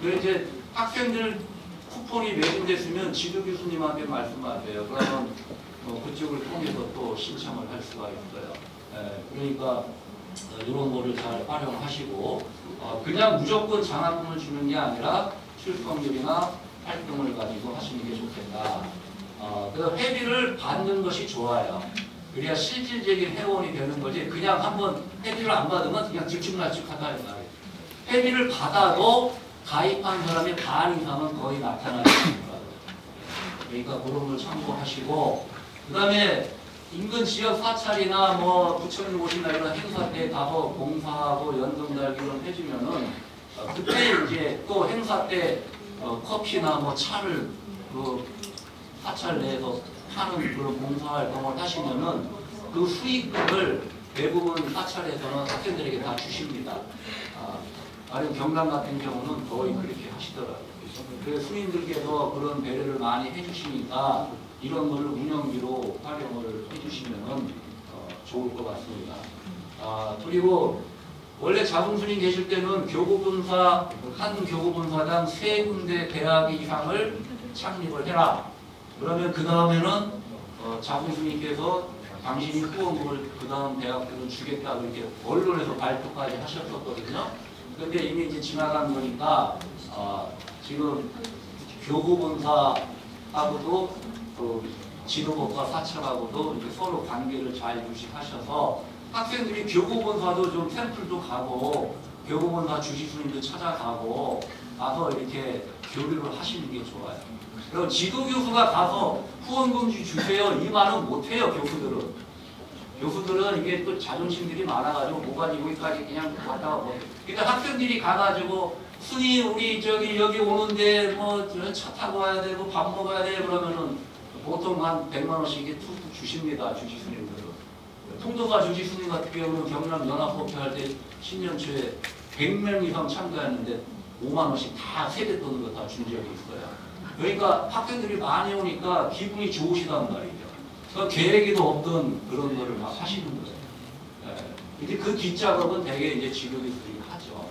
[SPEAKER 3] 그래서 이제 학생들 쿠폰이 매진됐으면 지도 교수님한테 말씀하세요. 그러면 그쪽을 통해서 또 신청을 할 수가 있어요. 그러니까 이런 거를 잘 활용하시고, 그냥 무조건 장학금을 주는 게 아니라 출석률이나 활동을 가지고 하시는 게 좋겠다. 그래서 회비를 받는 것이 좋아요. 그래야 실질적인 회원이 되는 거지, 그냥 한번 회비를 안 받으면 그냥 들쭉날쭉하다 말이에요. 회비를 받아도 가입한 사람의 반 이상은 거의 나타나는 거예요. 그러니까 그런 걸 참고하시고, 그 다음에 인근 지역 사찰이나 뭐 부처님 오신다 이런 행사 때 가서 봉사하고 연금 달기 이런 해주면은 그때 이제 또 행사 때 커피나 뭐 차를 그 사찰 내에서 하는 그런 봉사활동을 하시면은 그 수익금을 대부분 사찰에서는 학생들에게 다 주십니다. 아니면 경남 같은 경우는 거의 그렇게 하시더라고요. 그래서 스님들께서 그런 배려를 많이 해주시니까 이런 걸 운영비로 활용을 해주시면 좋을 것 같습니다. 그리고 원래 자궁스님 계실 때는 교구분사, 한 교구분사당 3군데 대학 이상을 창립을 해라. 그러면 그 다음에는 자궁스님께서 당신이 후원금을 그 다음 대학들은 주겠다고 이렇게 언론에서 발표까지 하셨었거든요. 근데 이미 이제 지나간 거니까 지금 교구본사하고도 지도법과 사찰하고도 이제 서로 관계를 잘 유지하셔서 학생들이 교구본사도 좀 샘플도 가고 교구본사 주지스님도 찾아가고 가서 이렇게 교류를 하시는 게 좋아요. 그리고 지도교수가 가서 후원금 주세요 이 말은 못해요. 교수들은 이게 또 자존심들이 많아가지고 뭐가 여기까지 그냥 갔다가 뭐. 그러니까 학생들이 가가지고 스님 우리 저기 여기 오는데 뭐 차 타고 와야 되고 밥 먹어야 돼 그러면은 보통 한 100만 원씩 툭툭 주십니다. 주지스님들은. 통도가 주지스님 같은 경우는 경남 연합법회 할 때 신년 초에 100명 이상 참가했는데 5만 원씩 다 세대 떠는 거 다 준 적이 있어요. 그러니까 학생들이 많이 오니까 기분이 좋으시단 말이죠. 그러니까 계획에도 없던 그런 거를 막 하시는 거예요. 이제 그 뒷작업은 대개 이제 지도교수들이 하죠.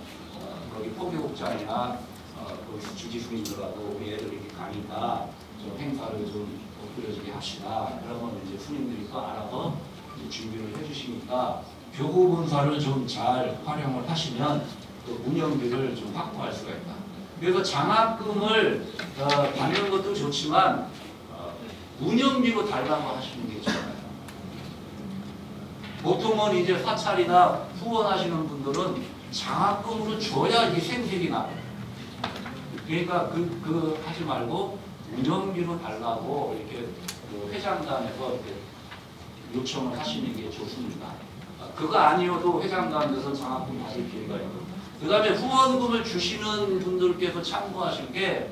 [SPEAKER 3] 거기 포교국장이나 거기 주지스님들하고 우리 애들 이렇게 가니까 좀 행사를 좀 엎드려지게 합시다. 그러면 이제 스님들이 또 알아서 이제 준비를 해주시니까 교구본사를 좀 잘 활용을 하시면 또 운영비를 좀 확보할 수가 있다. 그래서 장학금을 받는 것도 좋지만 운영비로 달라고 하시는 게 좋아요. 보통은 이제 사찰이나 후원하시는 분들은 장학금으로 줘야 이게 생색이 나요. 그러니까 그 하지 말고 운영비로 달라고 이렇게 그 회장단에서 이렇게 요청을 하시는 게 좋습니다. 그거 아니어도 회장단에서 장학금 받을 기회가 있고. 그 다음에 후원금을 주시는 분들께서 참고하실 게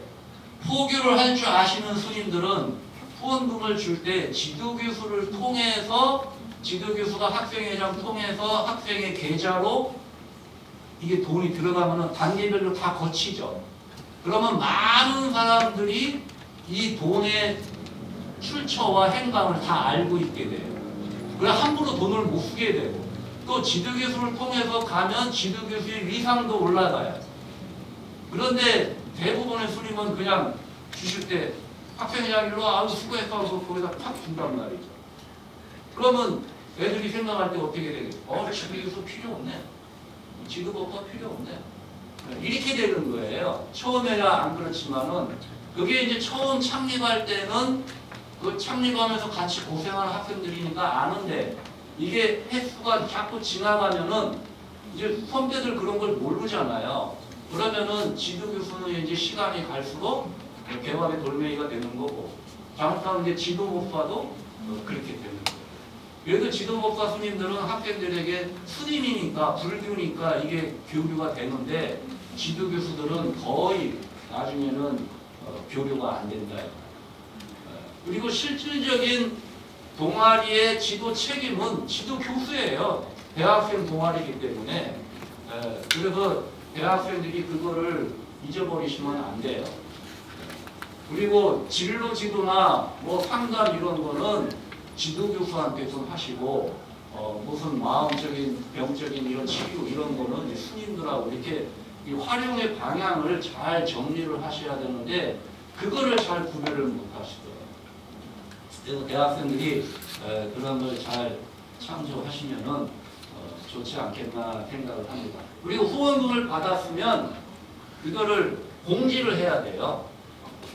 [SPEAKER 3] 포교를 할 줄 아시는 스님들은 후원금을 줄 때 지도교수를 통해서 지도교수가 학생회장 통해서 학생의 계좌로 이게 돈이 들어가면 단계별로 다 거치죠. 그러면 많은 사람들이 이 돈의 출처와 행방을 다 알고 있게 돼요. 그래 함부로 돈을 못 쓰게 되고 또 지도교수를 통해서 가면 지도교수의 위상도 올라가요. 그런데 대부분의 스님은 그냥 주실 때 학생회장 일로 아우 수고했어 하고 거기다 팍 준단 말이죠. 그러면 애들이 생각할 때 어떻게 되겠어요? 지도교수 필요 없네. 지도법과 필요 없네. 이렇게 되는 거예요. 처음에야 안 그렇지만은 그게 이제 처음 창립할 때는 그 창립하면서 같이 고생하는 학생들이니까 아는데 이게 횟수가 자꾸 지나가면은 이제 선배들 그런 걸 모르잖아요. 그러면은 지도교수는 이제 시간이 갈수록 개밥의 돌멩이가 되는 거고 잘못하면 이제 지도법과도 그렇게 되는 거예요. 그래도 지도법과 스님들은 학생들에게 스님이니까 불교니까 이게 교류가 되는데 지도교수들은 거의 나중에는 교류가 안 된다. 그리고 실질적인 동아리의 지도 책임은 지도교수예요. 대학생 동아리이기 때문에. 그래서 대학생들이 그거를 잊어버리시면 안 돼요. 그리고 진로 지도나 뭐 상담 이런 거는 지도교수한테 좀 하시고 무슨 마음적인 병적인 이런 치료 이런 거는 스님들하고 이렇게 이 활용의 방향을 잘 정리를 하셔야 되는데 그거를 잘 구별을 못 하시더라고요. 그래서 대학생들이 그런 걸 잘 참조하시면은 좋지 않겠나 생각을 합니다. 그리고 후원금을 받았으면 그거를 공지를 해야 돼요.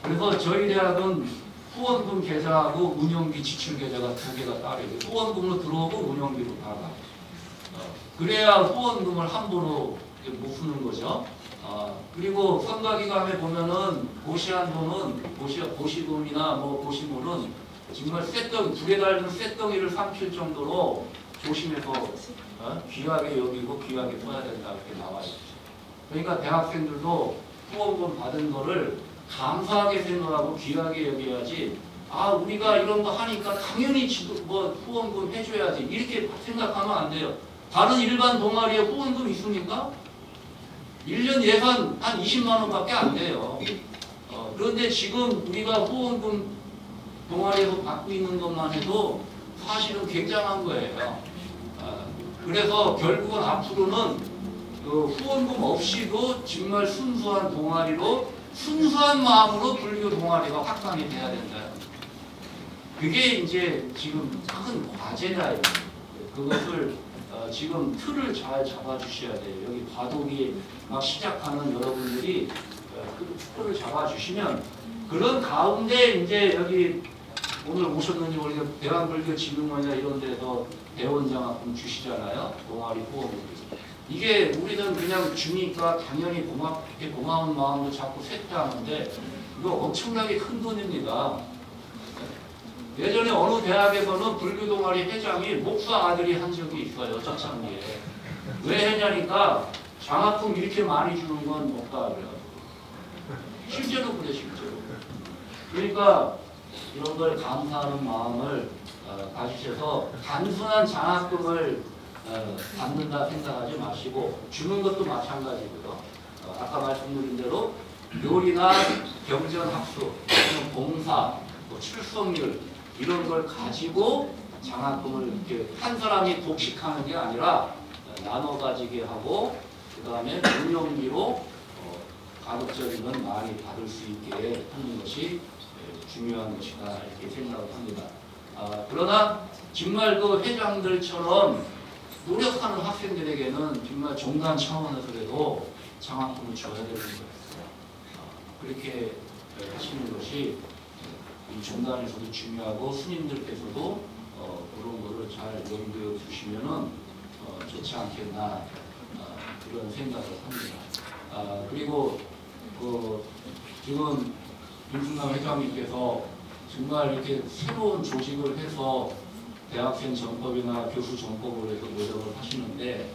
[SPEAKER 3] 그래서 저희 대학은 후원금 계좌하고 운영비 지출 계좌가 2개가 따로 있어요. 후원금으로 들어오고 운영비로 나가. 그래야 후원금을 함부로 못 쓰는 거죠. 그리고 선거기간에 보면은 고시한 돈은 고시금이나 뭐 고시물은 정말 쇳덩이, 불에 달린 쇳덩이를 삼킬 정도로 조심해서 귀하게 여기고 귀하게 써야 된다 이렇게 나와 있죠. 그러니까 대학생들도 후원금 받은 거를 감사하게 생각하고 귀하게 여겨야지, 아 우리가 이런 거 하니까 당연히 지금 뭐 후원금 해줘야지 이렇게 생각하면 안 돼요. 다른 일반 동아리에 후원금 있습니까? 1년 예산 한 20만 원밖에 안 돼요. 그런데 지금 우리가 후원금 동아리에서 받고 있는 것만 해도 사실은 굉장한 거예요. 그래서 결국은 앞으로는 그 후원금 없이도 정말 순수한 동아리로, 순수한 마음으로 불교 동아리가 확산이 돼야 된다. 그게 이제 지금 큰 과제다. 그것을 지금 틀을 잘 잡아주셔야 돼요. 여기 과도기 막 시작하는 여러분들이 그 틀을 잡아주시면, 그런 가운데 이제 여기 오늘 오셨는지 모르겠는데 대한불교진흥원이나 이런 데서 대원장학금 주시잖아요. 동아리 후원금. 이게 우리는 그냥 주니까 당연히 고마운 마음으로 자꾸 쇠퇴하는데 이거 엄청나게 큰 돈입니다. 예전에 어느 대학에서는 불교 동아리 회장이 목사 아들이 한 적이 있어요. 초창기에. 왜 했냐니까 장학금 이렇게 많이 주는 건 없다 그래요. 실제로 그래, 실제로. 그러니까 이런 걸 감사하는 마음을 가지셔서 단순한 장학금을 받는다 생각하지 마시고, 주는 것도 마찬가지고요. 아까 말씀드린 대로 요리나 경전학수, 봉사, 출석률 이런 걸 가지고 장학금을 이렇게 한 사람이 독식하는 게 아니라 나눠 가지게 하고, 그 다음에 운영비로 가급적이면 많이 받을 수 있게 하는 것이 중요한 것이다 이렇게 생각을 합니다. 그러나 정말 그 회장들처럼 노력하는 학생들에게는 정말 종단 차원에서라도 장학금을 줘야 되는 거예요. 그렇게 하시는 것이 이 종단에서도 중요하고 스님들께서도 그런 거를 잘 염두에 두시면은 좋지 않겠나 그런 생각을 합니다. 그리고 지금 윤승남 회장님께서 정말 이렇게 새로운 조직을 해서 대학생 전법이나 교수 전법을 해서 노력을 하시는데,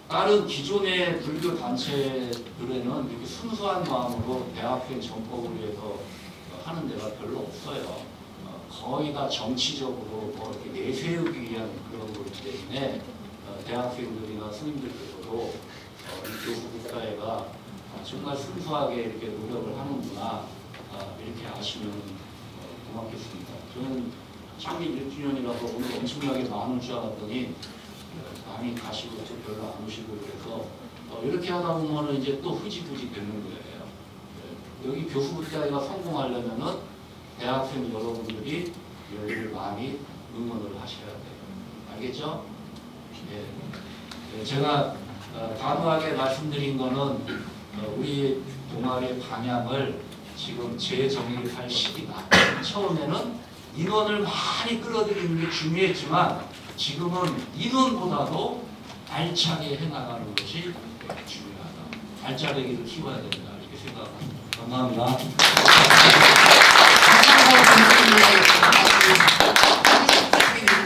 [SPEAKER 3] 다른 기존의 불교 단체들에는 이렇게 순수한 마음으로 대학생 전법을 위해서 하는 데가 별로 없어요. 거의 다 정치적으로 뭐 이렇게 내세우기 위한 그런 거기 때문에 대학생들이나 스님들께서도 이 교수국사회가 정말 순수하게 이렇게 노력을 하는구나 이렇게 아시면 고맙겠습니다. 저는 창립 1주년이라서 오늘 엄청나게 많을 줄 알았더니 많이 가시고 또 별로 안 오시고 그래서 이렇게 하다 보면 이제 또 흐지부지 되는 거예요. 여기 교수국사회가 성공하려면은 대학생 여러분들이 여기를 많이 응원을 하셔야 돼요. 알겠죠? 예. 제가 단호하게 말씀드린 거는 우리 동아리의 방향을 지금 재정의를 할 시기다. 처음에는 인원을 많이 끌어들이는 게 중요했지만 지금은 인원보다도 알차게 해나가는 것이 중요하다. 알짜배기를 키워야 된다. 이렇게 생각합니다. 감사합니다.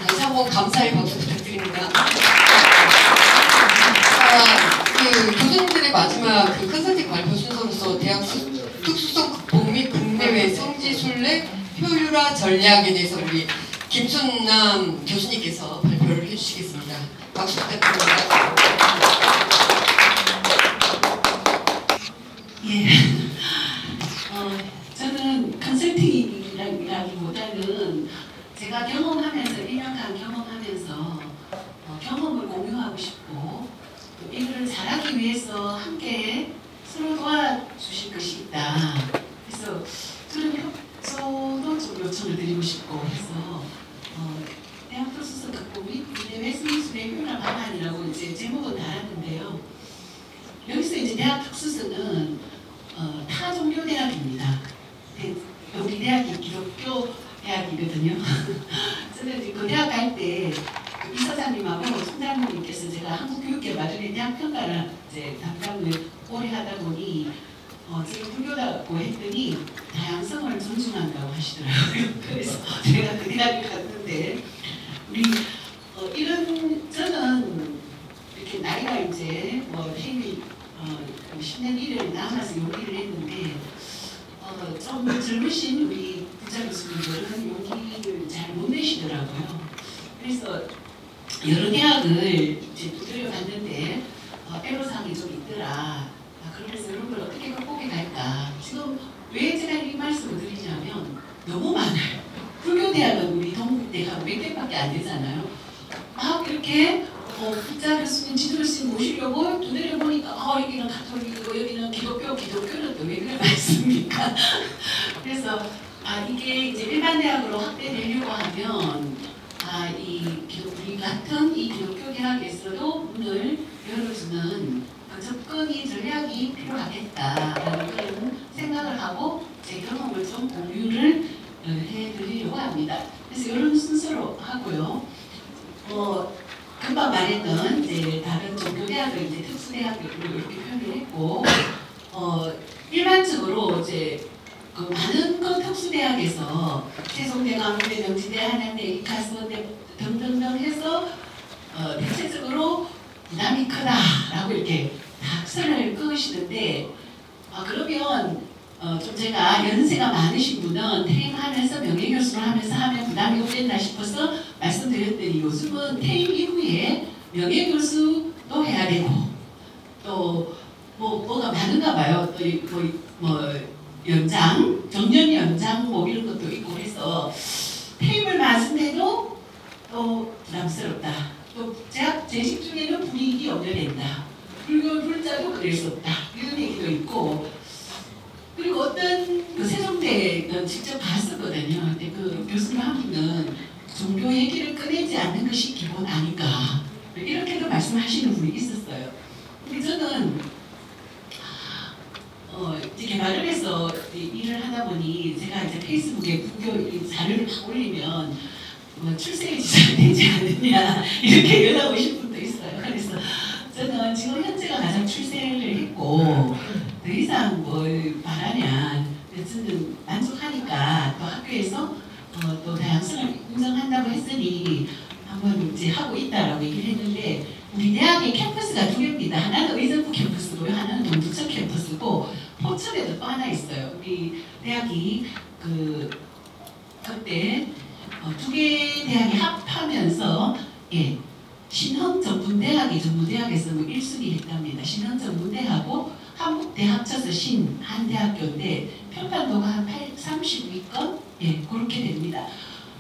[SPEAKER 1] 다시 한번 감사의 박수 부탁드립니다. 교수님들의 마지막 컨설팅 발표 순서로서 대학 특수성 극복 및 국내외 성지 순례 효율화 전략에 대해서 우리 김순남 교수님께서 발표를 해주시겠습니다. 박수 부탁드립니다.
[SPEAKER 4] 예. 저는 컨설팅이라기보다는 제가 경험하면서 1년간 경험하면서 경험을 공유하고 싶고 또 이거를 잘하기 위해서 함께 서로 도와주실 것이 있다. 그래서 그런 협조도 좀 요청을 드리고 싶고 해서 대학 특수성 극복 및 국내외 성지순례 효율화 방안이라고 이제 제목은 달았는데요. 여기서 이제 대학 특수성은 타종교 대학입니다. 우리 대학이 기독교 대학이거든요. 저는 이제 그 대학 갈 때 이사장님하고 총장님께서 제가 한국교육계 마련에 대한 평가를 이제 담당을 오래 하다 보니 지금 불교다고 했더니 다양성을 존중한다고 하시더라고요. 그래서 제가 그 대학에 갔는데 우리 이런 저는 이렇게 나이가 이제 뭐 행위 10년 일을 남아서 용기를 했는데 좀 젊으신 우리 부자 교수님들은 용기를 잘 못 내시더라고요. 그래서 여러 대학을 이제 두드려 봤는데 애로사항이 좀 있더라. 그래서 이런 걸 어떻게 극복해 갈까? 지금 왜 제가 이 말씀을 드리냐면 너무 많아요. 불교대학은 우리 동국대가 몇 개밖에 안 되잖아요. 막 이렇게 부자 교수님, 지도 교수님 모시려고 두드려 보니까 여기는 가톨릭이고 여기는 기독교는 또 왜 그래 말습니까? 그래서 이게 이제 일반 대학으로 확대되려고 하면 우리 같은 이 기독교 대학에서도 문을 열어주는 접근이 전략이 필요하겠다라는 그런 생각을 하고 제 경험을 좀 공유를 해드리려고 합니다. 그래서 이런 순서로 하고요. 금방 말했던 이제 다른 종교대학을 이제 특수대학으로 이렇게 표현을 했고, 일반적으로 이제 그 많은 그 특수대학에서 세종대, 강원대, 명지대, 한양대, 이카스대 등등등 해서 대체적으로 부담이 크다라고 이렇게 다 선을 그으시는데, 그러면 좀 제가 연세가 많으신 분은 퇴임하면서 명예교수를 하면서 하면 부담이 없겠나 싶어서 말씀드렸더니 요즘은 퇴임 이후에 명예교수도 해야 되고 또 뭐가 많은가 봐요. 또 연장, 정년 연장 뭐 이런 것도 있고 해서 퇴임을 맞은데도 또 부담스럽다. 또 재직 중에는 불이익이 염려된다. 불교 불자도 그럴 수 없다. 이런 얘기도 있고, 그리고 어떤 그 세종대는 직접 봤었거든요. 근데 그 교수님 한 분은 종교 얘기를 꺼내지 않는 것이 기본 아닌가 이렇게도 말씀하시는 분이 있었어요. 근데 저는 이제 개발을 해서 일을 하다 보니 제가 이제 페이스북에 불교 자료를 막 올리면 출생의 지장이 되지 않느냐 이렇게 연락 오신 분도 있어요. 그래서 저는 지금 현재가 가장 출세를 했고 더 이상 뭘 바라냐, 저는 만족하니까 또 학교에서 또 다양성을 인정한다고 했으니 한번 이제 하고 있다라고 얘기를 했는데, 우리 대학의 캠퍼스가 2개입니다. 하나는 의정부 캠퍼스고요, 하나는 동두천 캠퍼스고 포천에도 또 하나 있어요. 우리 대학이 그때 2개 대학이 합하면서 신흥전문대학이 전문대학에서 1순위 했답니다. 신흥전문대하고 한국대 합쳐서 한대학교인데 평판도가 한 32건? 그렇게 됩니다.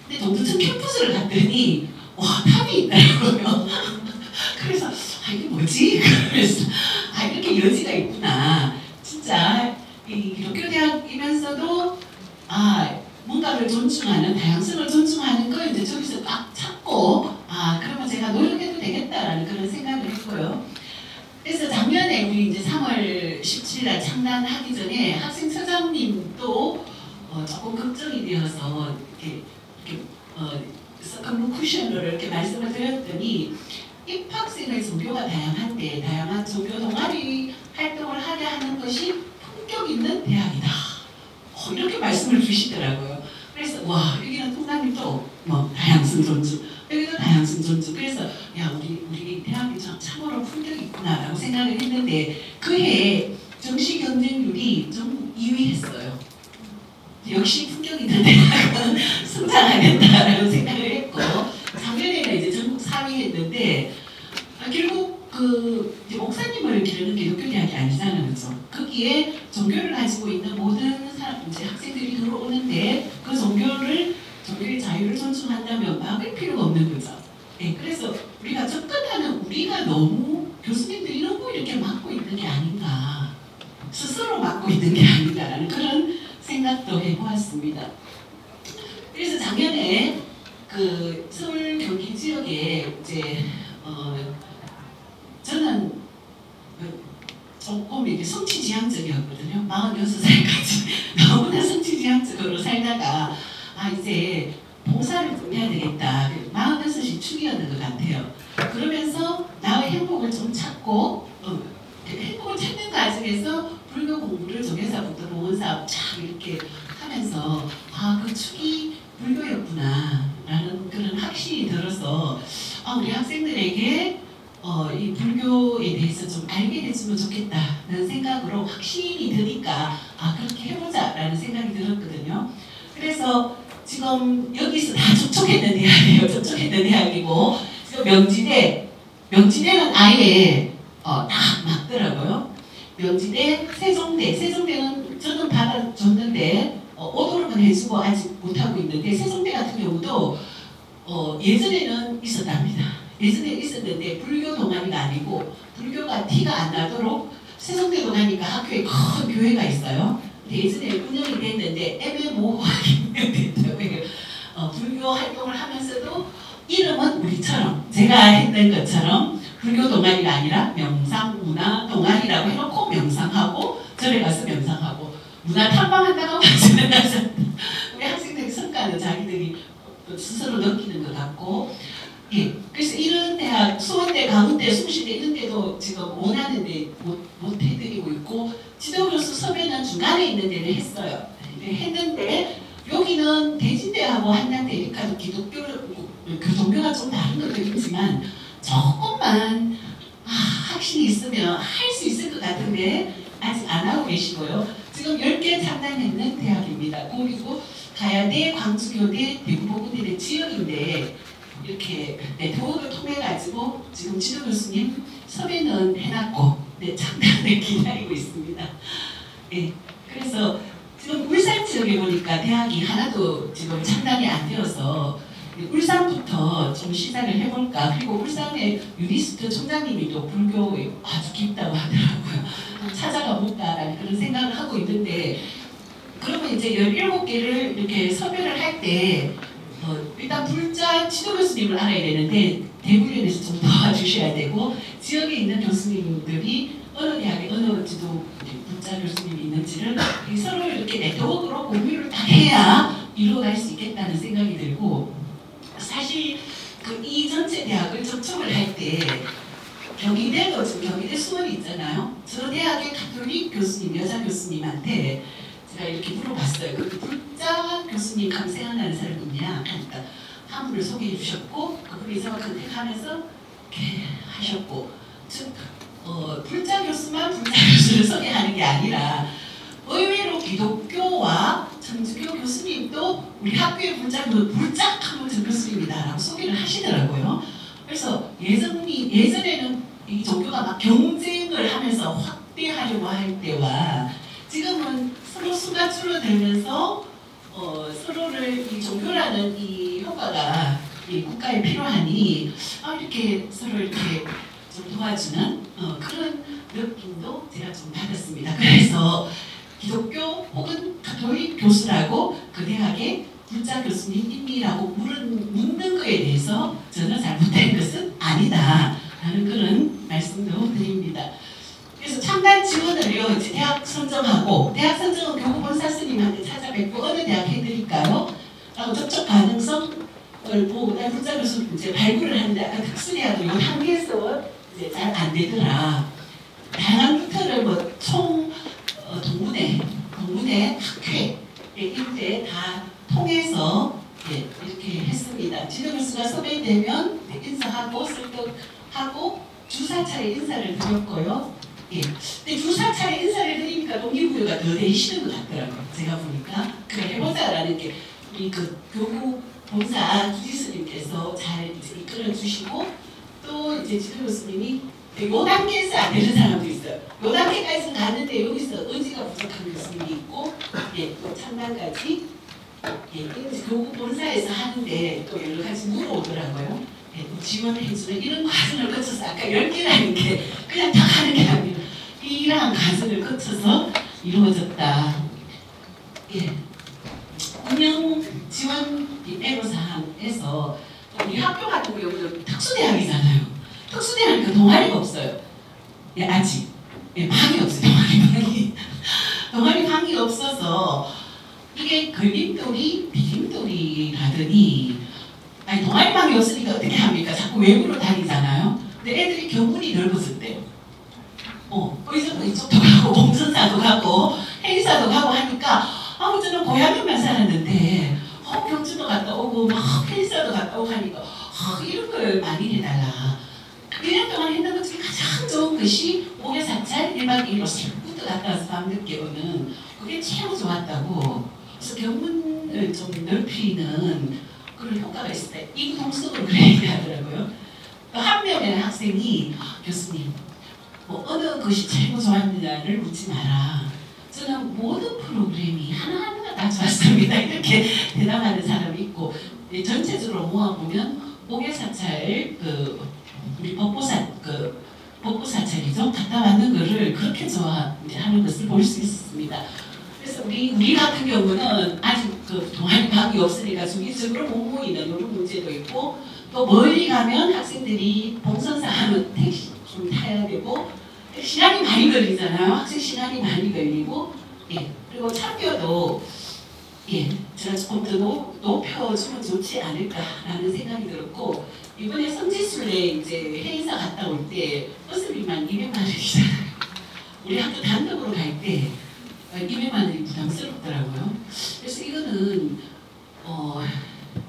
[SPEAKER 4] 근데 동두천 캠퍼스를 갔더니 탑이 있더라고요. 그래서 이게 뭐지? 그래서 이렇게 여지가 있구나. 진짜 이 기독교대학이면서도 뭔가를 존중하는, 다양성을 존중하는 걸 이제 저기서 딱 찾고 그러면 제가 노력해도 되겠다라는 그런 생각을 했고요. 그래서 작년에 우리 이제 3월 17일 창단하기 전에 학생처장님도 조금 걱정이 되어서 이렇게 서컨 쿠션으로 이렇게 말씀을 드렸더니, 입학생의 종교가 다양한데 다양한 종교 동아리 활동을 하게 하는 것이 품격 있는 대학이다. 이렇게 말씀을 주시더라고요. 그래서 여기는 통장님도 다양성 존중, 여기도 다양성 존중. 그래서 우리 대학이 참으로 품격이 있구나라고 생각을 했는데, 그해 정시 경쟁률이 전국 2위 했어요. 역시 품격 있는 대학은 성장하겠다라고 생각을 했고, 작년에는 이제 전국 4위 했는데, 결국 이제 목사님을 기르는 기독교 대학이 아니잖아요, 그렇죠? 거기에 종교를 가지고 있는 모든 이제 학생들이 들어오는데 그 종교의 자유를 존중한다면 막을 필요가 없는 거죠. 그래서 우리가 접근하는 우리가 너무 교수님들이 너무 이렇게 막고 있는 게 아닌가, 스스로 막고 있는 게 아닌가라는 그런 생각도 해보았습니다. 그래서 작년에 서울 경기 지역에 이제 저는 조금 이렇게 성취지향적이었거든요. 46살까지 너무나 성취지향적으로 살다가 이제 봉사를 좀 해야 되겠다. 46이 축이었는 것 같아요. 그러면서 나의 행복을 좀 찾고 행복을 찾는 과정에서 불교 공부를 좀 사업 쫙 이렇게 하면서 아, 그 축이 불교였구나 라는 그런 확신이 들어서 우리 학생들에게 이 불교에 대해서 좀 알게 됐으면 좋겠다라는 생각으로 확신이 드니까 그렇게 해보자 라는 생각이 들었거든요. 그래서 지금 여기서 다 접촉했는 대학이에요. 접촉했는 대학이고 지금 명지대는 아예 다 맞더라고요. 명지대, 세종대는 저는 받아줬는데 오도록은 해주고 아직 못하고 있는데 세종대 같은 경우도 예전에는 있었답니다. 예전에 있었는데 불교 동아리가 아니고 불교가 티가 안 나도록 세종대도 가니까 학교에 큰 교회가 있어요. 예전에 운영이 됐는데 애매모호하게 됐다고요. 불교 활동을 하면서도 이름은 우리처럼 제가 했던 것처럼 불교 동아리가 아니라 명상 문화 동아리라고 해놓고 명상하고 절에 가서 명상하고 문화 탐방한다고 하시는 우리 학생들의 성과는 자기들이 스스로 느끼는 것 같고 그래서 이런 대학 수원대, 강원대, 숭실대 이런 데도 지금 원하는데 못 해드리고 있고 지도교수 섭외는 중간에 있는 데를 했어요. 했는데 여기는 대진대하고 한양대 이렇게 기독교 종교가 좀 다른 것도 있지만 조금만 확신이 있으면 할 수 있을 것 같은데 아직 안 하고 계시고요. 지금 10개 창단했는 대학입니다. 그리고 가야대, 광주교대, 대구보건대 지역인데 이렇게 네트워크를 통해 가지고 지금 지도 교수님 섭외는 해놨고 창단을 기다리고 있습니다. 그래서 지금 울산 지역에 보니까 대학이 하나도 지금 창단이 안 되어서 울산부터 좀 시작을 해볼까. 그리고 울산의 유니스트 총장님이 또 불교에 아주 깊다고 하더라고요. 찾아가 볼까라는 그런 생각을 하고 있는데 그러면 이제 17개를 이렇게 섭외를 할 때 일단 불자 지도 교수님을 알아야 되는데 대구련에서 좀 도와주셔야 되고 지역에 있는 교수님들이 어느 대학에 어느 지도 불자 교수님이 있는지를 서로 이렇게 네트워크로 공유를 다 해야 이루어갈 수 있겠다는 생각이 들고 사실 이 전체 대학을 접촉을 할 때 경희대도 지금 경희대 수원이 있잖아요. 저 대학의 가톨릭 교수님, 여자 교수님한테 제가 이렇게 물어봤어요. 그 불자 교수님 생각나는 사람 있냐? 하니까 한 분을 소개해 주셨고 그분이 저와 컨택하면서 이렇게 하셨고 즉 불자 교수만 불자 교수를 소개하는 게 아니라 의외로 기독교와 천주교 교수님도 우리 학교의 불짝하면 전 교수님이다라고 소개를 하시더라고요. 그래서 예전에는 이 종교가 막 경쟁을 하면서 확대하려고 할 때와 지금은 서로 수가 줄어들면서 서로를 이 종교라는 이 효과가 이 국가에 필요하니 이렇게 서로 이렇게 좀 도와주는 그런 느낌도 제가 좀 받았습니다. 그래서 기독교 혹은 가톨릭 교수라고 그 대학의 불자 교수님이라고 묻는 거에 대해서 저는 잘못된 것은 아니다라는 그런 말씀도 드립니다. 그래서 창단 지원을요 이제 대학 선정하고 대학 선정은 교구 본사 스님한테 찾아뵙고 어느 대학 해드릴까요? 라고 접촉 가능성을 보고 불자 교수 이제 발굴을 하는데 아까 특수대학은 요 한계에서 이제 잘 안 되더라. 다양한 루트를 총 동문회, 학회 이때 다 통해서 이렇게 했습니다. 지도 교수가 섭외되면 인사하고 설득하고 주사차례 인사를 드렸고요. 근데 주사차례 인사를 드리니까 동기부여가 더 되시는 것 같더라고요. 제가 보니까 그래 해보자라는 게 우리 그 교구 본사 주지스님께서 잘 이제 이끌어 주시고 또 이제 지도 교수님이 요 단계에서 안 되는 사람도 있어요. 요 단계까지 가는데 여기서 의지가 부족한 교수님이 있고 또 창단까지 교구 본사에서 하는데 또 여러 가지 물어오더라고요. 지원해주는 이런 과정을 거쳐서 아까 10개라는 게 그냥 다 하는 게 아니라 이러한 과정을 거쳐서 이루어졌다. 운영 지원 애로사항에서 우리 학교 같은 경우는 특수대학이잖아요. 특수대학은 동아리가 없어요. 아직 방이 없어요. 동아리 방이 없어서 이게 걸림돌이 비림돌이라더니 동아리 방이 없으니까 어떻게 합니까? 자꾸 외부로 다니잖아요. 근데 애들이 교문이 넓어졌대요. 이쪽도 가고 봉선사도 가고 행사도 가고 하니까 하고 막 팬사도 갔다 오고 하니까 이런 걸 많이 해달라. 1년 동안 했던 것 중에 가장 좋은 것이 목요 사찰 1박 2일로 새벽부터 갔다 와서 밤늦게 오는 그게 최고 좋았다고. 그래서 경문을 좀 넓히는 그런 효과가 있을 때 이구동성으로 그래 얘기하더라고요. 또 한 명의 학생이 교수님 뭐 어느 것이 최고 좋았느냐를 묻지 마라. 저는 모든 프로그램이 하나하나가 다 좋았습니다. 이렇게 대답하는 사람이 있고 전체적으로 모아보면 목요사찰 우리 법보사찰이죠. 갔다 왔는 거를 그렇게 좋아하는 것을 볼 수 있었습니다. 그래서 우리 같은 경우는 아직 동아리 방이 없으니까 주기적으로 못 모이는 이런 문제도 있고 또 멀리 가면 학생들이 봉선사 하면 택시 좀 타야 되고 시간이 많이 걸리잖아요. 학생 시간이 많이 걸리고 그리고 참여도 제가 조금 더 높여주면 좋지 않을까라는 생각이 들었고 이번에 성지순례 이제 행사 갔다 올 때 버스비만 200만 원이잖아요. 우리 학교 단독으로 갈 때 200만 원이 부담스럽더라고요. 그래서 이거는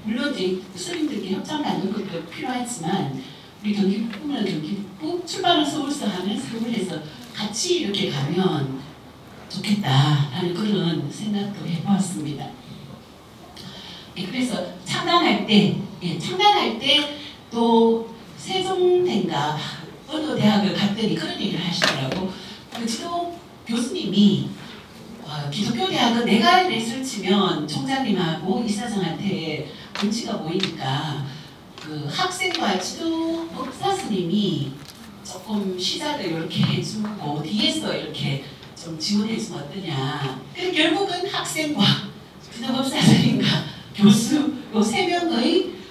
[SPEAKER 4] 물론 이제 스님들께 협찬 받는 것도 필요하지만 우리 경기북부는 경기북부, 출발은 서울서 하면 서울에서 같이 이렇게 가면 좋겠다라는 그런 생각도 해보았습니다. 그래서 창단할 때 또 세종대인가 어느 대학을 갔더니 그런 얘기를 하시더라고. 그 지도 교수님이 기독교 대학은 내가 레슨치면 총장님하고 이사장한테 눈치가 보이니까 그 학생과 지도 법사 스님이 조금 시작을 이렇게 해주고 뒤에서 이렇게 좀 지원해주면 어떠냐. 그래서 결국은 학생과 지도 법사 스님과 교수 요 세 명의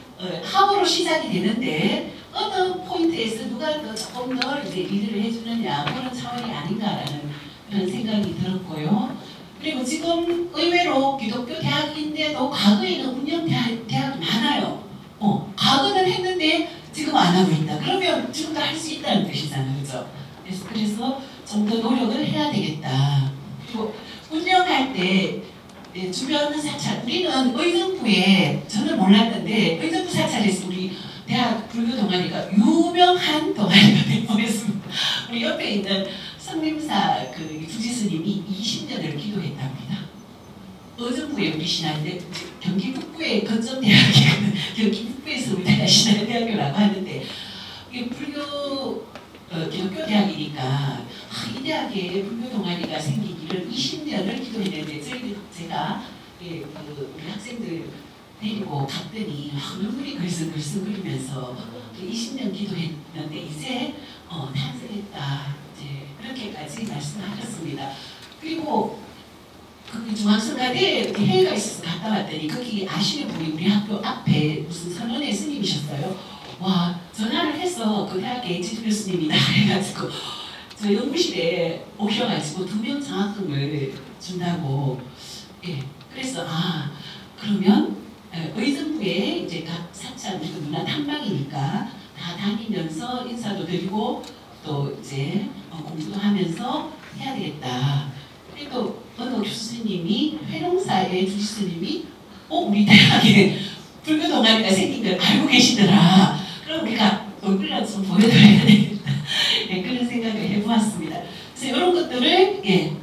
[SPEAKER 4] 합으로 시작이 되는데 어느 포인트에서 누가 더 조금 더 이제 리드를 해주느냐 그런 차원이 아닌가라는 그런 생각이 들었고요. 그리고 지금 의외로 기독교 대학인데도 과거에는 운영 대학이 많아요. 과거는 했는데 지금 안 하고 있다. 그러면 지금도 할 수 있다는 뜻이잖아요, 그죠? 그래서 좀 더 노력을 해야 되겠다. 그리고 운영할 때 주변 사찰, 우리는 의정부에 저는 몰랐는데 의정부 사찰에서 우리 대학 불교 동아리가 유명한 동아리가 되어있습니다. 우리 옆에 있는 성림사 그 주지스님이 20년을 기도했답니다. 의정부에 우리 신학인데 경기 북부의 건전대학이거든. 경기 북부에서 우리나라 신학대학교라고 하는데 이게 불교 기독교 대학이니까 이 대학에 불교 동아리가 생기기를 20년을 기도했는데 제가 우리 학생들 데리고 갔더니 눈물이 글썽글썽거리면서 20년 기도했는데 이제 탄생했다. 이제 그렇게까지 말씀하셨습니다. 그리고 그 중앙성가대에 회의가 있어서 갔다 왔더니 거기 아시는 분이 우리 학교 앞에 무슨 선원의 스님이셨어요. 와, 전화를 해서 그 대학의 지주 교수님이다 해가지고 저 연구실에 오셔가지고 2명 장학금을 준다고. 그래서 그러면 의정부에 이제 각 사찰 문화 탐방이니까 다 다니면서 인사도 드리고 또 이제 공부도 하면서 해야 되겠다. 그리고 어느 교수님이 회룡사의 주지스님이 우리 대학에 불교 동아리가 생긴 걸 알고 계시더라. 그럼 우리가 얼굴이라도 좀 보여드려야 되겠다. 그런 생각을 해보았습니다. 그래서 이런 것들을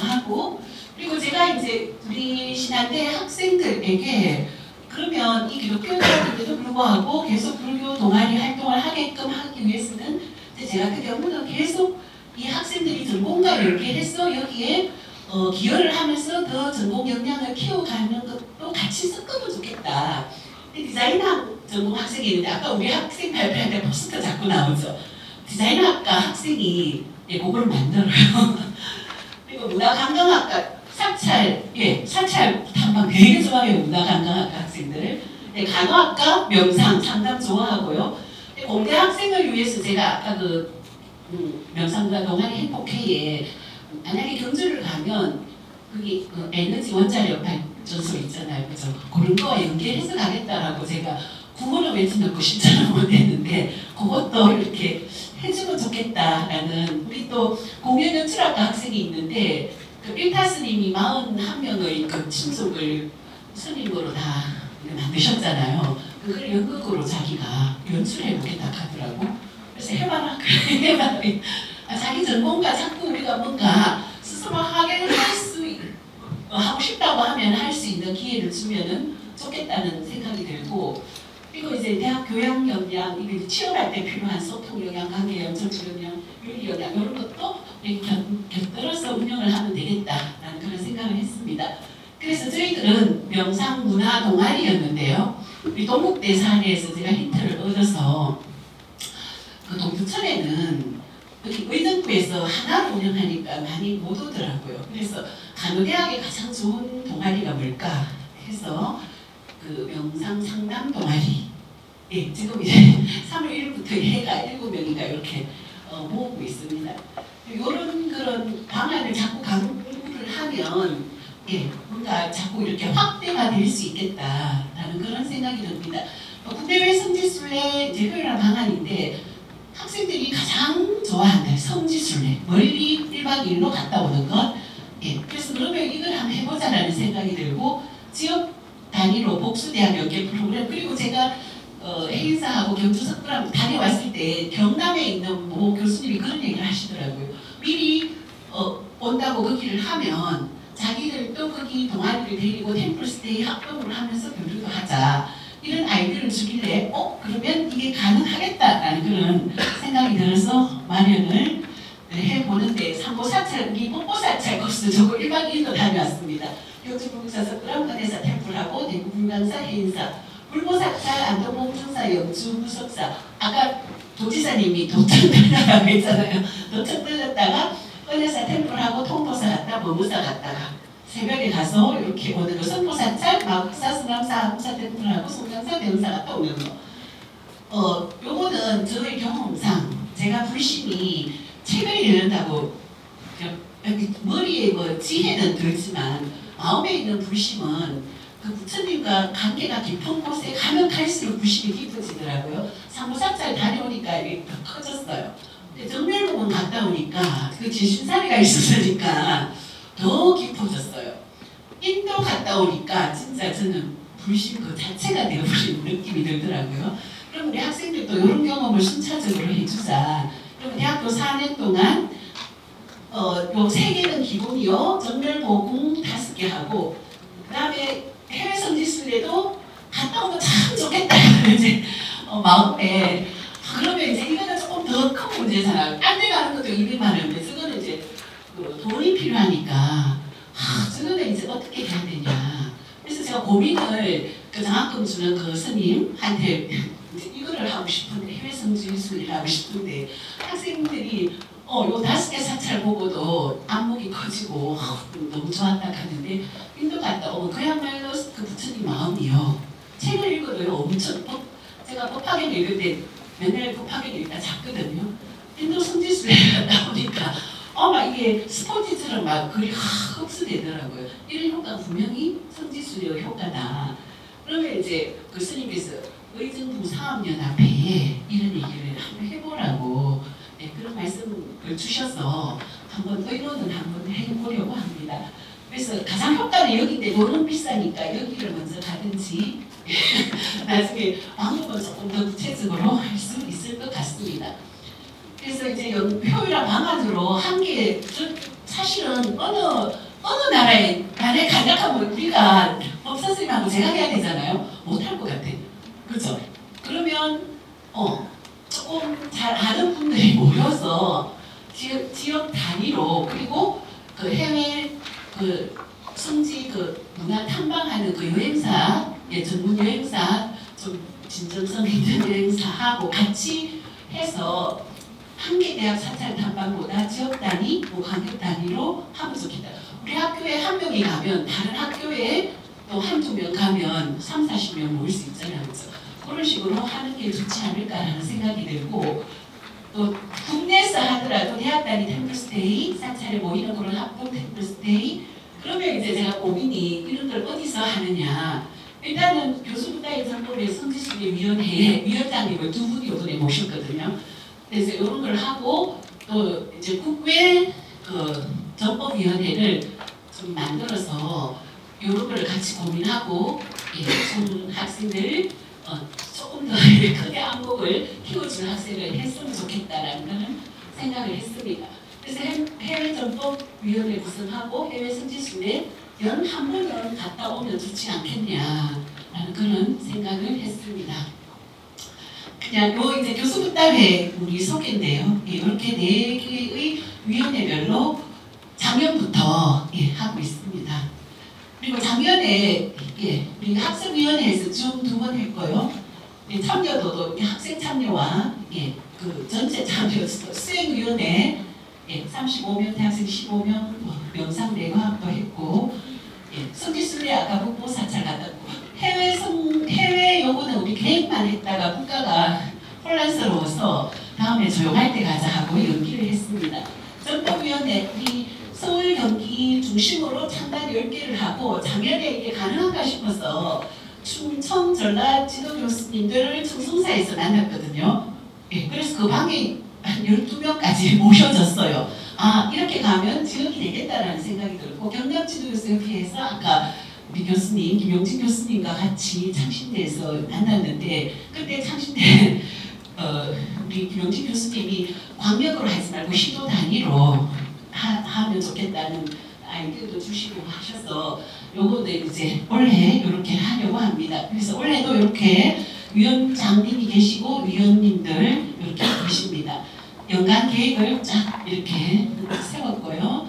[SPEAKER 4] 하고 그리고 제가 이제 우리 신한대 학생들에게 그러면 이 기독교 대학인데도 불구하고 계속 불교 동아리 활동을 하게끔 하기 위해서는 제가 그 경우는 계속 이 학생들이 전공과를 이렇게 해서 여기에 기여를 하면서 더 전공 역량을 키워가는 것도 같이 섞으면 좋겠다. 디자인학 전공 학생이 있는데 아까 우리 학생 발표할 때 포스터 자꾸 나오죠. 디자인학과 학생이 그걸 만들어요. 그리고 문화관광학과 사찰 탐방 되게 좋아해요. 문화관광학과 학생들. 간호학과 명상 상담 좋아하고요. 공대 학생을 위해서 제가 아까 명상과 동아리 행복회에 만약에 경주를 가면 거기 에너지 원자력 발전소 있잖아요, 그죠? 그런 거 연계해서 가겠다라고 제가 구호를 왠지 넣고 싶지는 못했는데 그것도 이렇게 해주면 좋겠다라는. 우리 또 공연연출학과 학생이 있는데 그 일타 스님이 41명의 그 친족을 스님으로 다 만드셨잖아요. 그걸 연극으로 자기가 연출해보겠다 하더라고. 그래서 해봐라. 그래, 해봐라. 자기 전공과 자꾸 우리가 뭔가 스스로 하게 하고 싶다고 하면 할 수 있는 기회를 주면은 좋겠다는 생각이 들고, 그리고 이제 대학 교양 역량, 이게 취업할 때 필요한 소통 역량, 관계 역량, 정치 역량, 윤리 역량 이런 것도 곁들여서 운영을 하면 되겠다라는 그런 생각을 했습니다. 그래서 저희들은 명상 문화 동아리였는데요. 우리 동국대 사례에서 제가 힌트를 얻어서 그 동두천에는 여기 의정부에서 하나를 운영하니까 많이 못 오더라고요. 그래서 간호대학에 가장 좋은 동아리가 뭘까 해서 그 명상 상담 동아리. 예, 지금 이제 3월 1일부터 해가 7명인가 이렇게 모으고 있습니다. 이런 그런 방안을 자꾸 강구를 하면 예, 뭔가 자꾸 이렇게 확대가 될 수 있겠다라는 그런 생각이 듭니다. 국내외 성지순례 이제 효율화 방안인데 학생들이 가장 좋아하는 성지순례, 멀리 1박 2일로 갔다 오는 것. 예, 그래서 그러면 이걸 한번 해보자라는 생각이 들고 지역 단위로 복수대학 연계 프로그램, 그리고 제가 해인사하고 경주 석굴암 다녀왔을 때 경남에 있는 모 교수님이 그런 얘기를 하시더라고요. 미리 온다고 거기를 하면 자기들도 거기 동아리를 데리고 템플스테이 합동으로 하면서 교류도 하자, 이런 아이디어를 주길래 그러면 이게 가능하겠다라는 그런 생각이 들어서 마련을 해보는데, 삼보사찰, 뽀뽀사찰 코스 저거 1박 2일로 다녀왔습니다. 경주북사 석굴암 은혜사 템플하고 대구불강사 해인사, 불보사찰 안동봉청사 영주 무석사, 아까 도지사님이 도청 들렸다고 했잖아요. 도청 들렸다가 은혜사 템플하고 통보사 갔다 법무사 갔다가 새벽에 가서 이렇게 오는 거, 선보사찰 마국사 수남사 한국사 템플하고 송강사 대원사 갔다 오는 거. 요거는 저의 경험상 제가 불심이 책을 읽는다고 머리에 뭐 지혜는 들지만 마음에 있는 불심은 그 부처님과 관계가 깊은 곳에 가면 갈수록 불심이 깊어지더라고요. 삼보사찰 다녀오니까 이게 더 커졌어요. 근데 정멸봉은 갔다 오니까 그 지신사리가 있었으니까 더 깊어졌어요. 인도 갔다 오니까 진짜 저는 불심 그 자체가 되어버린 느낌이 들더라고요. 그럼 우리 학생들도 이런 경험을 순차적으로 해주자. 그럼 대학교 4년 동안 요 3개는 기본이요. 정멸보궁 5개 하고, 그 다음에 해외 성지순례도 갔다 오면 참 좋겠다. 이제 마음에. 그러면 이제 이거는 조금 더 큰 문제잖아요. 딴 데 가는 것도 200만 원인데 저거는 이제 돈이 필요하니까 저거는 이제 어떻게 해야 되냐. 그래서 제가 고민을 그 장학금 주는 그 스님한테 이제 이거를 하고 싶은데, 해외 성지순례를 하고 싶은데 학생들이 요 5개 사찰 보고도 안목이 커지고 너무 좋았다 하는데, 인도 갔다 오면 그야말로 그 부처님 마음이요. 책을 읽어도요 엄청 제가 법학을 읽을 때 맨날 법학을 읽다 잤거든요. 인도 성지순례 갔다 오니까 막 이게 스포츠처럼 막 글이 흡수되더라고요. 이런 효과가 분명히 성지순례의 효과다. 그러면 이제 그 스님께서 의정부 사업연합회에 이런 얘기를 한번 해보라고 그런 말씀을 주셔서 한번 의논을 한번 해보려고 합니다. 그래서 가장 효과는 여기인데 돈은 비싸니까 여기를 먼저 가든지 나중에 방법은 조금 더 구체적으로 할 수 있을 것 같습니다. 그래서 이제 효율화 방안으로 한 게 사실은 어느 나라에 간략하면 우리가 법사스님하고 제가 해야 되잖아요. 못할 것 같아요. 그렇죠? 그러면 조금 잘 아는 분들이 모여서 지역 단위로, 그리고 그 해외 그 성지 그 문화 탐방하는 그 여행사, 전문 여행사, 좀 진정성 있는 여행사하고 같이 해서 한 개 대학 사찰 탐방보다 지역 단위, 광역 단위로 하면 좋겠다. 우리 학교에 한 명이 가면 다른 학교에 또 한두 명 가면 3, 40명 모일 수 있잖아요. 그렇죠? 그런 식으로 하는 게 좋지 않을까라는 생각이 들고, 또 국내에서 하더라도 대학 단위 템플스테이, 사찰에 모이는 그런 합동 템플스테이, 그러면 이제 제가 고민이 이런 걸 어디서 하느냐. 일단은 교수부다의 정법의 성지순례위원회에 위원장님을 2분이 이번에 모셨거든요. 그래서 이런 걸 하고, 또 이제 국외 그 정법위원회를 좀 만들어서 이런 걸 같이 고민하고, 중 학생들 조금 더 크게 안목을 키워주는 학생을 했으면 좋겠다라는 그런 생각을 했습니다. 그래서 해외 전법위원회 구성하고 해외 성지순례 연 한 번은 갔다 오면 좋지 않겠냐라는 그런 생각을 했습니다. 그냥 요 이제 교수분담회 우리 소개인데요. 이렇게 4개의 위원회별로 작년부터 하고 있습니다. 그리고 작년에 우리 학생위원회에서 좀 2번 했고요. 참여도도 학생 참여와 그 전체 참여 수행위원회 35명 대학생 15명 명상 내과학도 했고 성지순례 아까 북보사찰 갔다고 해외 요구는 우리 계획만 했다가 국가가 혼란스러워서 다음에 조용할 때 가자 하고 연기를 했습니다. 전법위원회 우리 서울 경기 중심으로 창단 10개를 하고 작년에 이게 가능한가 싶어서 충청 전라 지도 교수님들을 청송사에서 만났거든요. 그래서 그 방에 한 12명까지 모셔졌어요. 아 이렇게 가면 지역이 되겠다라는 생각이 들고 경남 지도교수협회에서 아까 우리 교수님 김용진 교수님과 같이 창신대에서 만났는데 그때 창신대 우리 김용진 교수님이 광역으로 하지 말고 시도 단위로 하면 좋겠다는 아이디어도 주시고 하셔서 요거는 이제 올해 이렇게 하려고 합니다. 그래서 올해도 이렇게 위원장님이 계시고 위원님들 이렇게 계십니다. 연간 계획을 쫙 이렇게 세웠고요.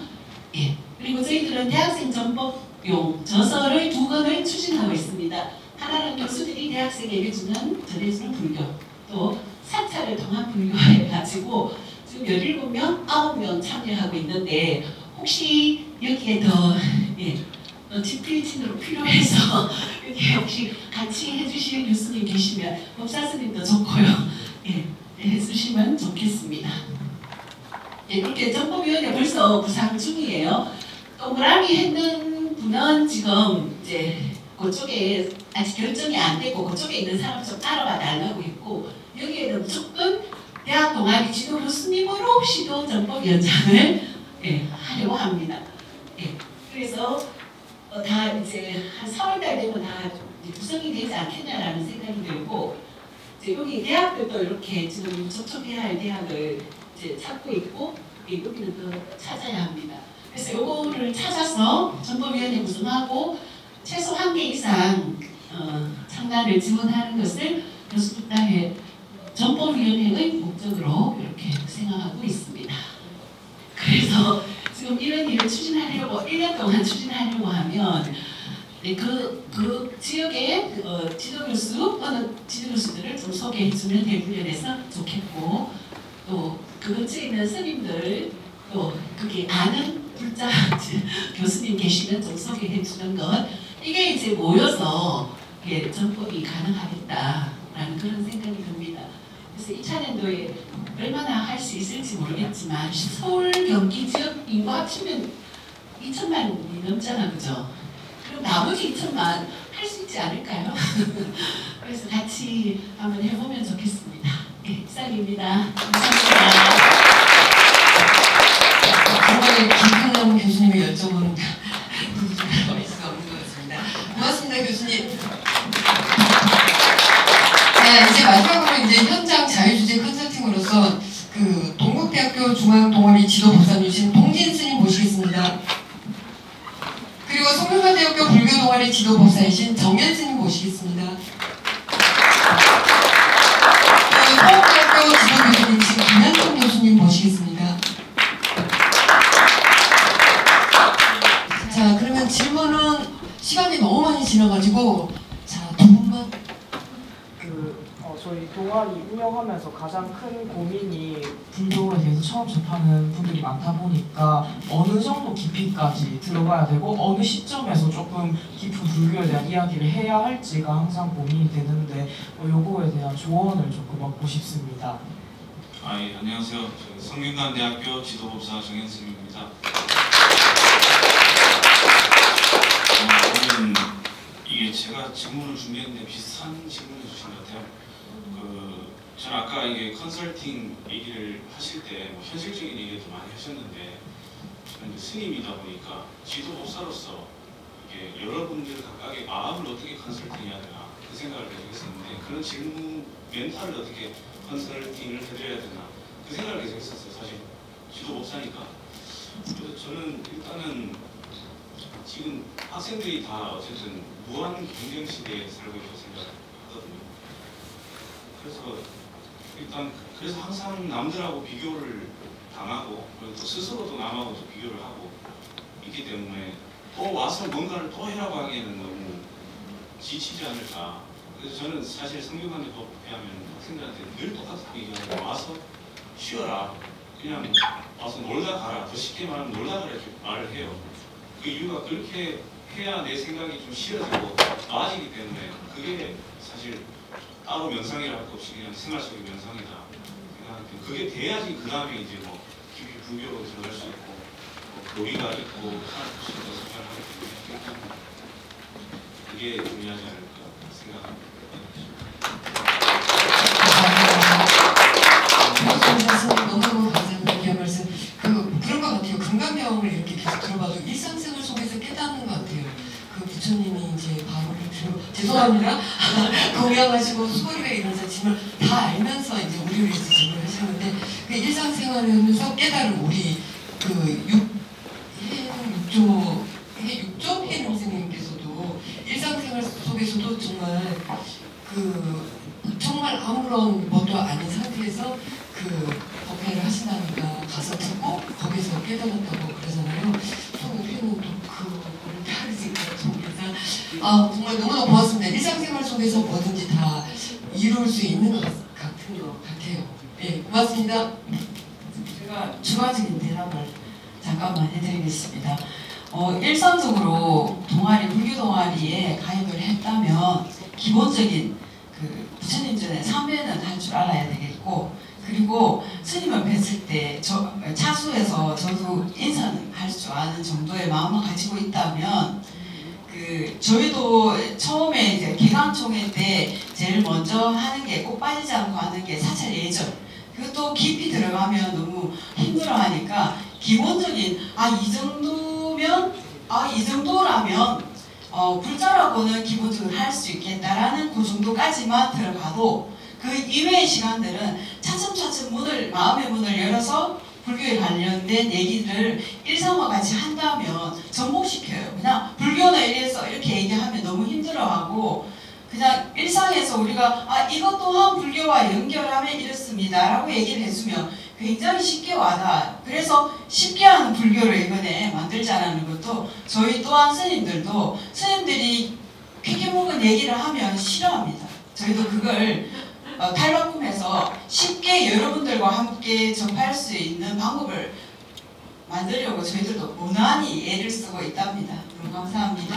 [SPEAKER 4] 그리고 저희들은 대학생 전법용 저서를 2권을 추진하고 있습니다. 하나는 교수들이 대학생에게 전해주는 불교, 또 사찰을 통한 불교에 가지고 지금 17명, 9명 참여하고 있는데 혹시 여기에 더 지필진으로 필요해서 이렇게 혹시 같이 해주실 교수님 계시면 법사스님도 좋고요. 해주시면 좋겠습니다. 이렇게 전법위원회 벌써 구상 중이에요. 동그라미 했는 분은 지금 이제 그쪽에 아직 결정이 안 되고 그쪽에 있는 사람 좀 따라와 달라고 했고 여기에는 무조건 대학 동아리 지도 교수님으로 시도 전법위원장을 하려고 합니다. 그래서 다 이제 한 4월달 되면 다 구성이 되지 않겠냐라는 생각이 들고 이제 여기 대학들도 이렇게 지금 접촉해야 할 대학을 이제 찾고 있고 여기는 더 찾아야 합니다. 그래서 요거를 찾아서 전법위원회 구성하고 최소 1개 이상 창단을 지원하는 것을 교수분담회 전법위원회의 목적으로 이렇게 생각하고 있습니다. 그래서 지금 이런 일을 추진하려고 1년 동안 추진하려고 하면 그 지역의 지도교수 어느 지도교수들을 좀 소개해주면 대부련해서 좋겠고 또 그 근처에 있는 스님들 또 그게 아는 불자 교수님 계시면 좀 소개해주는 것 이게 이제 모여서 전법이 가능하겠다라는 그런 생각이 듭니다. 그래서 2차 년도에 얼마나 할 수 있을지 모르겠지만 서울 경기 지역 인구 합치면 2천만이 넘잖아 그죠? 그럼 나머지 2천만 할 수 있지 않을까요? 그래서 같이 한번 해보면 좋겠습니다. 이상입니다. 감사합니다.
[SPEAKER 1] 정말 김상남 교수님의 열정은 부정할 수가 없는 것 같습니다. 고맙습니다 교수님. 네, 이제 마지막으로 이제 현장 자유주제 컨설팅으로서 그 동국대학교 중앙동아리 지도법사님이신 동진 스님 모시겠습니다. 그리고 성균관대학교 불교동아리 지도법사이신 정연 스님 모시겠습니다. 그리고 서울대학교 지도교수님이신 김현종 교수님 모시겠습니다. 자, 그러면 질문은 시간이 너무 많이 지나가지고 자, 두 분만.
[SPEAKER 5] 저희 동아리 운영하면서 가장 큰 고민이 불교에 대해서 처음 접하는 분들이 많다 보니까 어느 정도 깊이까지 들어가야 되고 어느 시점에서 조금 깊은 불교에 대한 이야기를 해야 할지가 항상 고민이 되는데 요거에 대한 조언을 조금 얻고 싶습니다.
[SPEAKER 6] 예, 안녕하세요. 성균관대학교 지도법사 정현승입니다. 오늘은 이게 제가 질문을 준비했는데 비슷한 질문을 주신 것 같아요. 저는 아까 이게 컨설팅 얘기를 하실 때 뭐 현실적인 얘기도 많이 하셨는데 저는 스님이다 보니까 지도법사로서 이렇게 여러분들 각각의 마음을 어떻게 컨설팅해야 되나 그 생각을 계속 했었는데 그런 질문 멘탈을 어떻게 컨설팅을 해줘야 되나 그 생각을 계속 했었어요. 사실 지도 목사니까. 그래서 저는 일단은 지금 학생들이 다 어쨌든 무한 경쟁 시대에 살고 있다고 생각하거든요. 그래서 일단 그래서 항상 남들하고 비교를 당하고 그리고 또 스스로도 남하고 또 비교를 하고 있기 때문에 또 와서 뭔가를 또 해라고 하기에는 너무 지치지 않을까. 그래서 저는 사실 성균관대 법회하면 학생들한테 늘 똑같은 얘기하고 와서 쉬어라. 그냥 와서 놀다 가라. 더 쉽게 말하면 놀다 가라 이렇게 말을 해요. 그 이유가 그렇게 해야 내 생각이 좀 쉬어지고 나아지기 때문에 그게 사실 따로 명상이라 할 것 없이 그냥 생활 속의 명상이다. 그게 돼야지 그 다음에 이제 뭐 깊이 불교로 들어갈 수 있고 뭐 교리가 있고 하나씩 생각하기 때문에 그게 중요하지 않을까 생각합니다.
[SPEAKER 1] 너무 감사합니다. 귀한 말씀. 그런 것 같아요. 금강경을 이렇게 계속 들어봐도 일상생활 속에서 깨닫는 것 같아요. 그 부처님이 이제 바로를 죄송합니다. 공양하시고 소리에 이러면서 짐을 다 알면서 이제 우리를 위해서 짐을 하시는데 그 일상생활을 하면서 깨달은 우리 그 육조 해림 선생님께서도 일상생활 속에서도 정말 아무런 것도 아닌 상태에서 그 법회를 하신다니까 가서 듣고 거기서 깨달았다고 그러잖아요. 또 우리는 또 그거를 다르니까 정말 너무너무 고맙습니다. 일상생활 속에서 뭐든지 다 이룰 수 있는 것 같은 것 같아요. 네, 고맙습니다.
[SPEAKER 7] 제가 추가적인 대답을 잠깐만 해드리겠습니다. 일상적으로 불교 동아리에 가입을 했다면 기본적인 그 부처님 전에 삼배는 할 줄 알아야 되겠고, 그리고 스님을 뵀을 때 차수에서 저도 인사는 할 줄 아는 정도의 마음을 가지고 있다면, 저희도 처음에 이제 개강총회 때 제일 먼저 하는 게 꼭 빠지지 않고 하는 게 사찰 예절. 그것도 깊이 들어가면 너무 힘들어하니까 기본적인 이 정도라면 불자라고는 기본적으로 할 수 있겠다라는 그 정도까지만 들어가도 그 이외의 시간들은 차츰차츰 마음의 문을 열어서 불교에 관련된 얘기를 일상과 같이 한다면 접목시켜요. 그냥 불교는 이래서 이렇게 얘기하면 너무 힘들어하고 그냥 일상에서 우리가 이것 또한 불교와 연결하면 이렇습니다 라고 얘기를 해주면 굉장히 쉽게 와닿아요. 그래서 쉽게 하는 불교를 이번에 만들자라는 것도 저희 또한 스님들이 쾌게 먹은 얘기를 하면 싫어합니다. 저희도 그걸 탈바꿈해서 쉽게 여러분들과 함께 접할 수 있는 방법을 만들려고 저희들도 무난히 애를 쓰고 있답니다. 너무 감사합니다.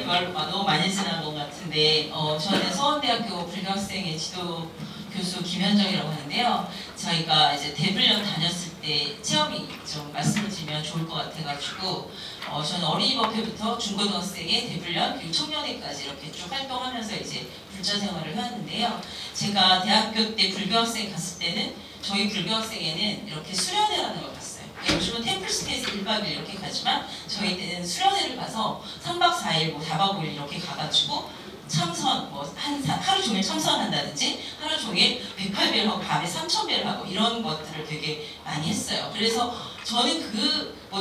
[SPEAKER 8] 시간이 너무 많이 지난 것 같은데 저는 서원대학교 불교학생의 지도 교수 김현정이라고 하는데요. 저희가 이제 대불련 다녔을 때 체험이 좀 말씀을 드리면 좋을 것 같아가지고 저는 어린이법회부터 중고등학생의 대불련 그리고 청년회까지 이렇게 쭉 활동하면서 이제 불자 생활을 해왔는데요. 제가 대학교 때 불교학생 갔을 때는 저희 불교학생에는 이렇게 수련회라는 걸 갔어요. 요즘은 템플스테이에서 1박 2일 이렇게 가지만 저희 때는 수련회를 가서 3박 4일, 4박 5일 이렇게 가가지고 참선, 하루 종일 참선한다든지 하루 종일 108배를 하고 밤에 3000배를 하고 이런 것들을 되게 많이 했어요. 그래서 저는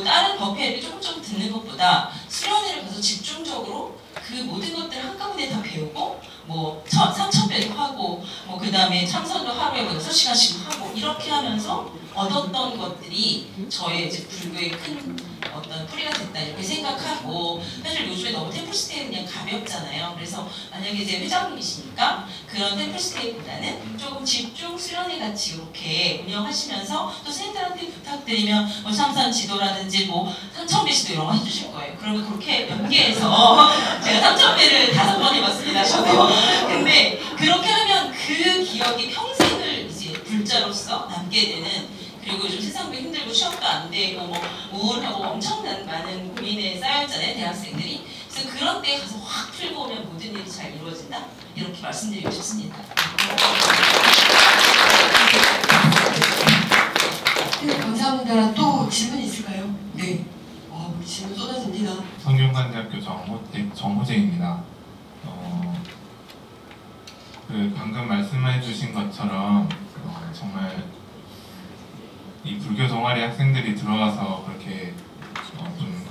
[SPEAKER 8] 다른 법회를 조금 듣는 것보다 수련회를 가서 집중적으로 그 모든 것들을 한꺼번에 다 배우고 3000배도 하고 그 다음에 참선도 하루에 6시간씩 하고 이렇게 하면서 얻었던 것들이 저의 이제 불교의 큰 어떤 뿌리가 됐다 이렇게 생각하고 사실 요즘에 너무 템플스테이는 그냥 가볍잖아요. 그래서 만약에 이제 회장님이시니까 그런 템플스테이보다는 조금 집중 수련회 같이 이렇게 운영하시면서 또 선생님들한테 부탁드리면 참선 지도라든지 3000배 시도 이런 거 해주실 거예요. 그러면 그렇게 연계해서 제가 3000배를 5번 해봤습니다. 저도. 근데 그렇게 하면 그 기억이 평생을 이제 불자로서 남게 되는 그리고 요즘 세상도 힘들고 취업도 안 되고 우울하고 엄청난 많은 고민에 쌓여있잖아요 대학생들이. 그래서 그런 때 가서 확 풀고 오면 모든 일이 잘 이루어진다 이렇게 말씀드리고 싶습니다.
[SPEAKER 1] 질문 쏟아집니다.
[SPEAKER 9] 성균관대학교 정호재입니다. 방금 말씀해주신 것처럼 정말 이 불교 동아리 학생들이 들어와서 그렇게 좀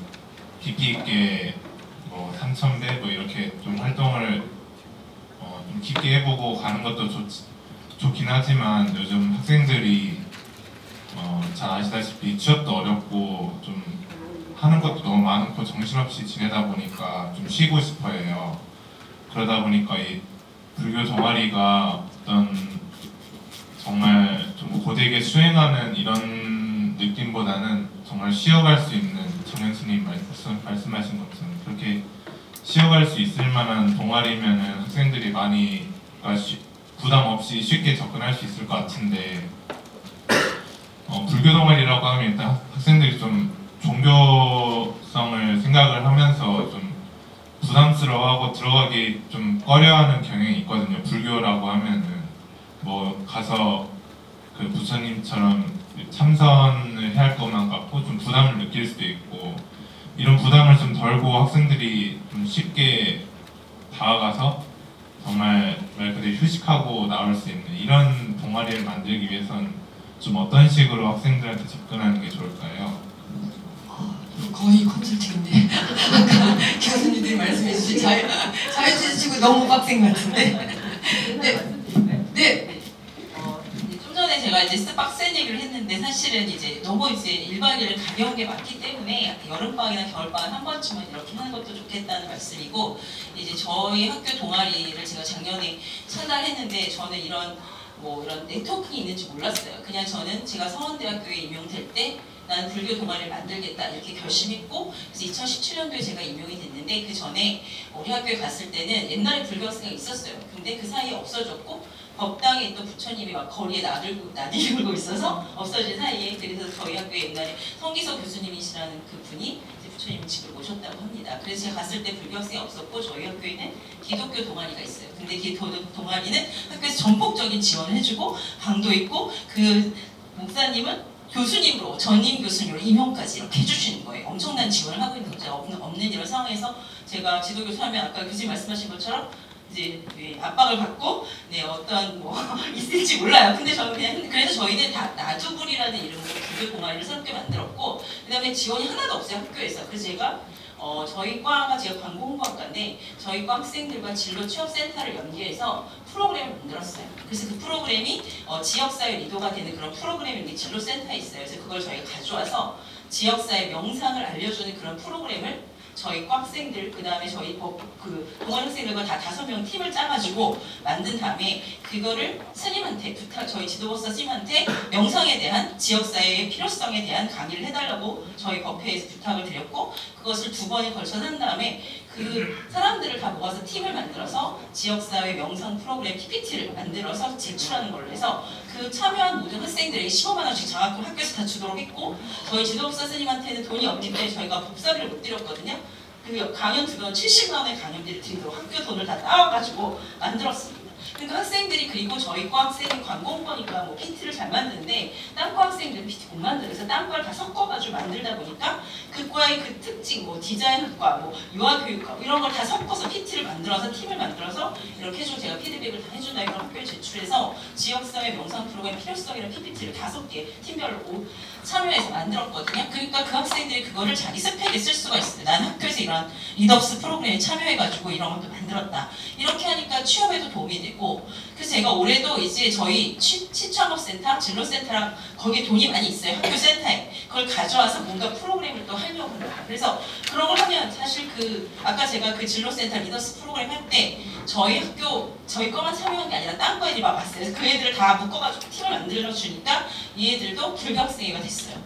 [SPEAKER 9] 깊이 있게 3,000배 이렇게 좀 활동을 좀 깊게 해보고 가는 것도 좋긴 하지만 요즘 학생들이 잘 아시다시피 취업도 어렵고 좀 하는 것도 너무 많고 정신없이 지내다 보니까 좀 쉬고 싶어 해요. 그러다 보니까 이 불교 동아리가 어떤 정말 좀 고되게 수행하는 이런 느낌보다는 정말 쉬어갈 수 있는 정현수님 말씀하신 것처럼 그렇게 쉬어갈 수 있을 만한 동아리면은 학생들이 많이 부담 없이 쉽게 접근할 수 있을 것 같은데 불교 동아리라고 하면 일단 학생들이 좀 종교성을 생각을 하면서 좀 부담스러워하고 들어가기 좀 꺼려하는 경향이 있거든요. 불교라고 하면은 가서 그 부처님처럼 참선을 해야 할 것만 같고 좀 부담을 느낄 수도 있고 이런 부담을 좀 덜고 학생들이 좀 쉽게 다가가서 정말 말 그대로 휴식하고 나올 수 있는 이런 동아리를 만들기 위해선 좀 어떤 식으로 학생들한테 접근하는 게 좋을까요?
[SPEAKER 1] 거의 컨설팅인데 아까 교수님들이 말씀해주신 자유주의치고 너무 빡센 것 같은데. 네.
[SPEAKER 8] 좀 전에 제가 이제 빡센 얘기를 했는데 사실은 이제 너무 이제 1박 2일 가벼운 게 많기 때문에 여름방학이나 겨울방학 한 번쯤은 이렇게 하는 것도 좋겠다는 말씀이고 이제 저희 학교 동아리를 제가 작년에 창단했는데 저는 이런 네트워크가 있는지 몰랐어요. 그냥 저는 제가 서원대학교에 임용될 때 나는 불교 동아리를 만들겠다 이렇게 결심했고 그래서 2017년도에 제가 임용이 됐는데 그 전에 우리 학교에 갔을 때는 옛날에 불교 학생이 있었어요. 근데 그 사이에 없어졌고 법당에 또 부처님이 막 거리에 나들고 있어서 없어진 사이에 그래서 저희 학교에 옛날에 성기서 교수님이시라는 그 분이 부처님 집을 모셨다고 합니다. 그래서 제가 갔을 때 불교 학생이 없었고 저희 학교에는 기독교 동아리가 있어요. 근데 기독교 동아리는 학교에서 전폭적인 지원을 해주고 방도 있고 그 목사님은 교수님으로 전임 교수님으로 임용까지 이렇게 해주시는 거예요. 엄청난 지원을 하고 있는 거죠. 없는 이런 상황에서 제가 지도교수 하면 아까 교수님 말씀하신 것처럼 이제 압박을 받고 어떤 있을지 몰라요. 근데 저는 그냥 그래서 저희는 다 나주불이라는 이름으로 불교 동아리를 새롭게 만들었고 그다음에 지원이 하나도 없어요 학교에서. 그래서 제가 저희 과가 제가 광고홍보학과인데 저희 과 학생들과 진로 취업센터를 연계해서 프로그램을 만들었어요. 그래서 그 프로그램이 지역사회 리더가 되는 그런 프로그램이 진로센터에 있어요. 그래서 그걸 저희가 가져와서 지역사회 명상을 알려주는 그런 프로그램을 저희 과 학생들 그다음에 저희 동아리 학생들과 다 5명 팀을 짜가지고 만든 다음에 그거를 스님한테 저희 지도복사 스님한테 명상에 대한 지역사회의 필요성에 대한 강의를 해달라고 저희 법회에서 부탁을 드렸고 그것을 2번에 걸쳐서 한 다음에 그 사람들을 다 모아서 팀을 만들어서 지역사회 명상 프로그램 PPT를 만들어서 제출하는 걸로 해서 그 참여한 모든 학생들에게 15만 원씩 장학금 학교에서 다 주도록 했고 저희 지도복사 스님한테는 돈이 없기 때문에 저희가 복사비를 못 드렸거든요. 그 강연 2번 70만 원의 강연비를 드리도록 학교 돈을 다 따와가지고 만들었습니다. 그러니까 학생들이 그리고 저희 과 학생이 광고 홍보니까 PT를 잘 만드는데 딴과 학생들은 PT 못 만들어서 딴과를 다 섞어가지고 만들다 보니까 그 과의 그 특징 디자인학과 유아교육과 이런 걸 다 섞어서 PT를 만들어서 팀을 만들어서 이렇게 해주고 제가 피드백을 다 해준다 이런 학교에 제출해서 지역사회 명상 프로그램 필요성이라는 PPT를 5개 팀별로 참여해서 만들었거든요. 그러니까 그 학생들이 그거를 자기 스펙에 쓸 수가 있어요. 나는 학교에서 이런 리더스 프로그램에 참여해가지고 이런 것도 만들었다. 이렇게 하니까 취업에도 도움이 되고 그래서 제가 올해도 이제 저희 시창업센터, 진로센터랑 거기에 돈이 많이 있어요. 학교 센터에. 그걸 가져와서 뭔가 프로그램을 또 하려고 합니다. 그래서 그런 걸 하면 사실 아까 제가 그 진로센터 리더스 프로그램 할 때 저희 학교, 저희 거만 참여한 게 아니라 딴 거 애들이 막 왔어요. 그래서 그 애들을 다 묶어가지고 팀을 만들어주니까 이 애들도 불교 학생회가 됐어요.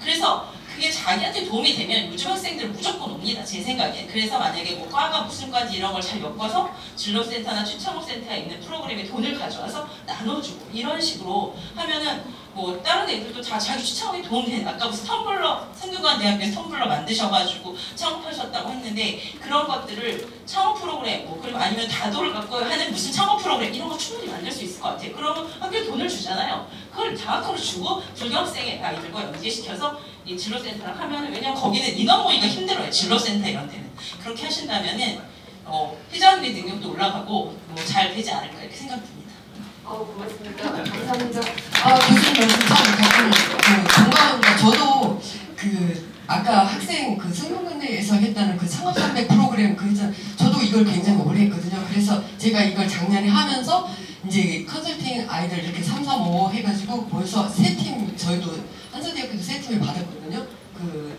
[SPEAKER 8] 그래서 그게 자기한테 도움이 되면 요즘 학생들은 무조건 옵니다. 제 생각엔. 그래서 만약에 과가 무슨 과인지 이런 걸 잘 엮어서 진로센터나 취창업센터에 있는 프로그램에 돈을 가져와서 나눠주고 이런 식으로 하면은 다른 애들도 다 자기 취창업에 도움이 되는 아까 무슨 텀블러 성균관대학교에서 텀블러 만드셔가지고 창업하셨다고 했는데 그런 것들을 창업 프로그램 그리고 아니면 다도를 갖고 하는 무슨 창업 프로그램 이런 거 충분히 만들 수 있을 것 같아요. 그러면 학교에 돈을 주잖아요. 그걸 장학금을 주고 불교 학생의 아이들과 연계시켜서 이 진로센터랑 하면은 왜냐면 거기는 인원 모이기가 힘들어요. 진로센터 이런 데는. 그렇게 하신다면은 회장님의 능력도 올라가고 잘 되지 않을까 이렇게 생각됩니다.
[SPEAKER 1] 고맙습니다. 감사합니다. 교수님 말씀 참 공감합니다. 저도 아까 학생 성균관대에서 했다는 창업300 프로그램 저도 이걸 굉장히 오래 했거든요. 그래서 제가 이걸 작년에 하면서 이제 컨설팅 아이들 이렇게 3, 3, 5 해가지고 벌써 3팀 저희도 한서대학교도 3팀을 받았거든요.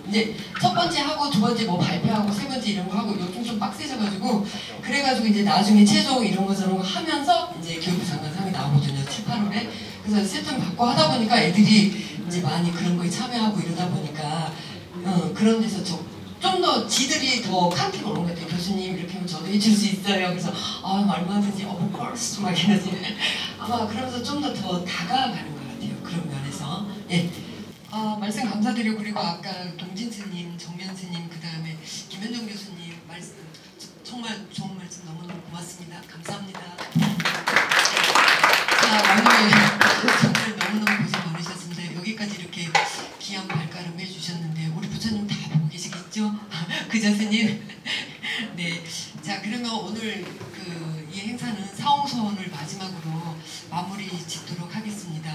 [SPEAKER 1] 이제 첫 번째 하고 두 번째 발표하고 세 번째 이런 거 하고 요즘 좀 빡세져가지고 그래가지고 이제 나중에 최종 이런 거 저런 거 하면서 이제 교육부 장관상이 나오거든요. 7, 8월에. 그래서 세팅 받고 하다 보니까 애들이 이제 많이 그런 거에 참여하고 이러다 보니까 그런 데서 좀 더 지들이 더 카운팅 오는 것 같아요. 교수님 이렇게 하면 저도 해줄 수 있어요. 그래서 얼마든지 of course 막 이러지. 아마 그러면서 좀 더 다가가는 것 같아요. 그런 면에서. 예. 말씀 감사드리고 그리고 아까 동진 스님, 정면 스님 그 다음에 김현정 교수님 말씀 정말 좋은 말씀 너무너무 고맙습니다. 감사합니다. 오늘 정말 너무너무 고생 많으셨습니다. 여기까지 이렇게 귀한 발걸음 해주셨는데 우리 부처님 다 보고 계시겠죠? 그죠 스님? 네. 자 그러면 오늘 이 행사는 사홍선을 마지막으로 마무리 짓도록 하겠습니다.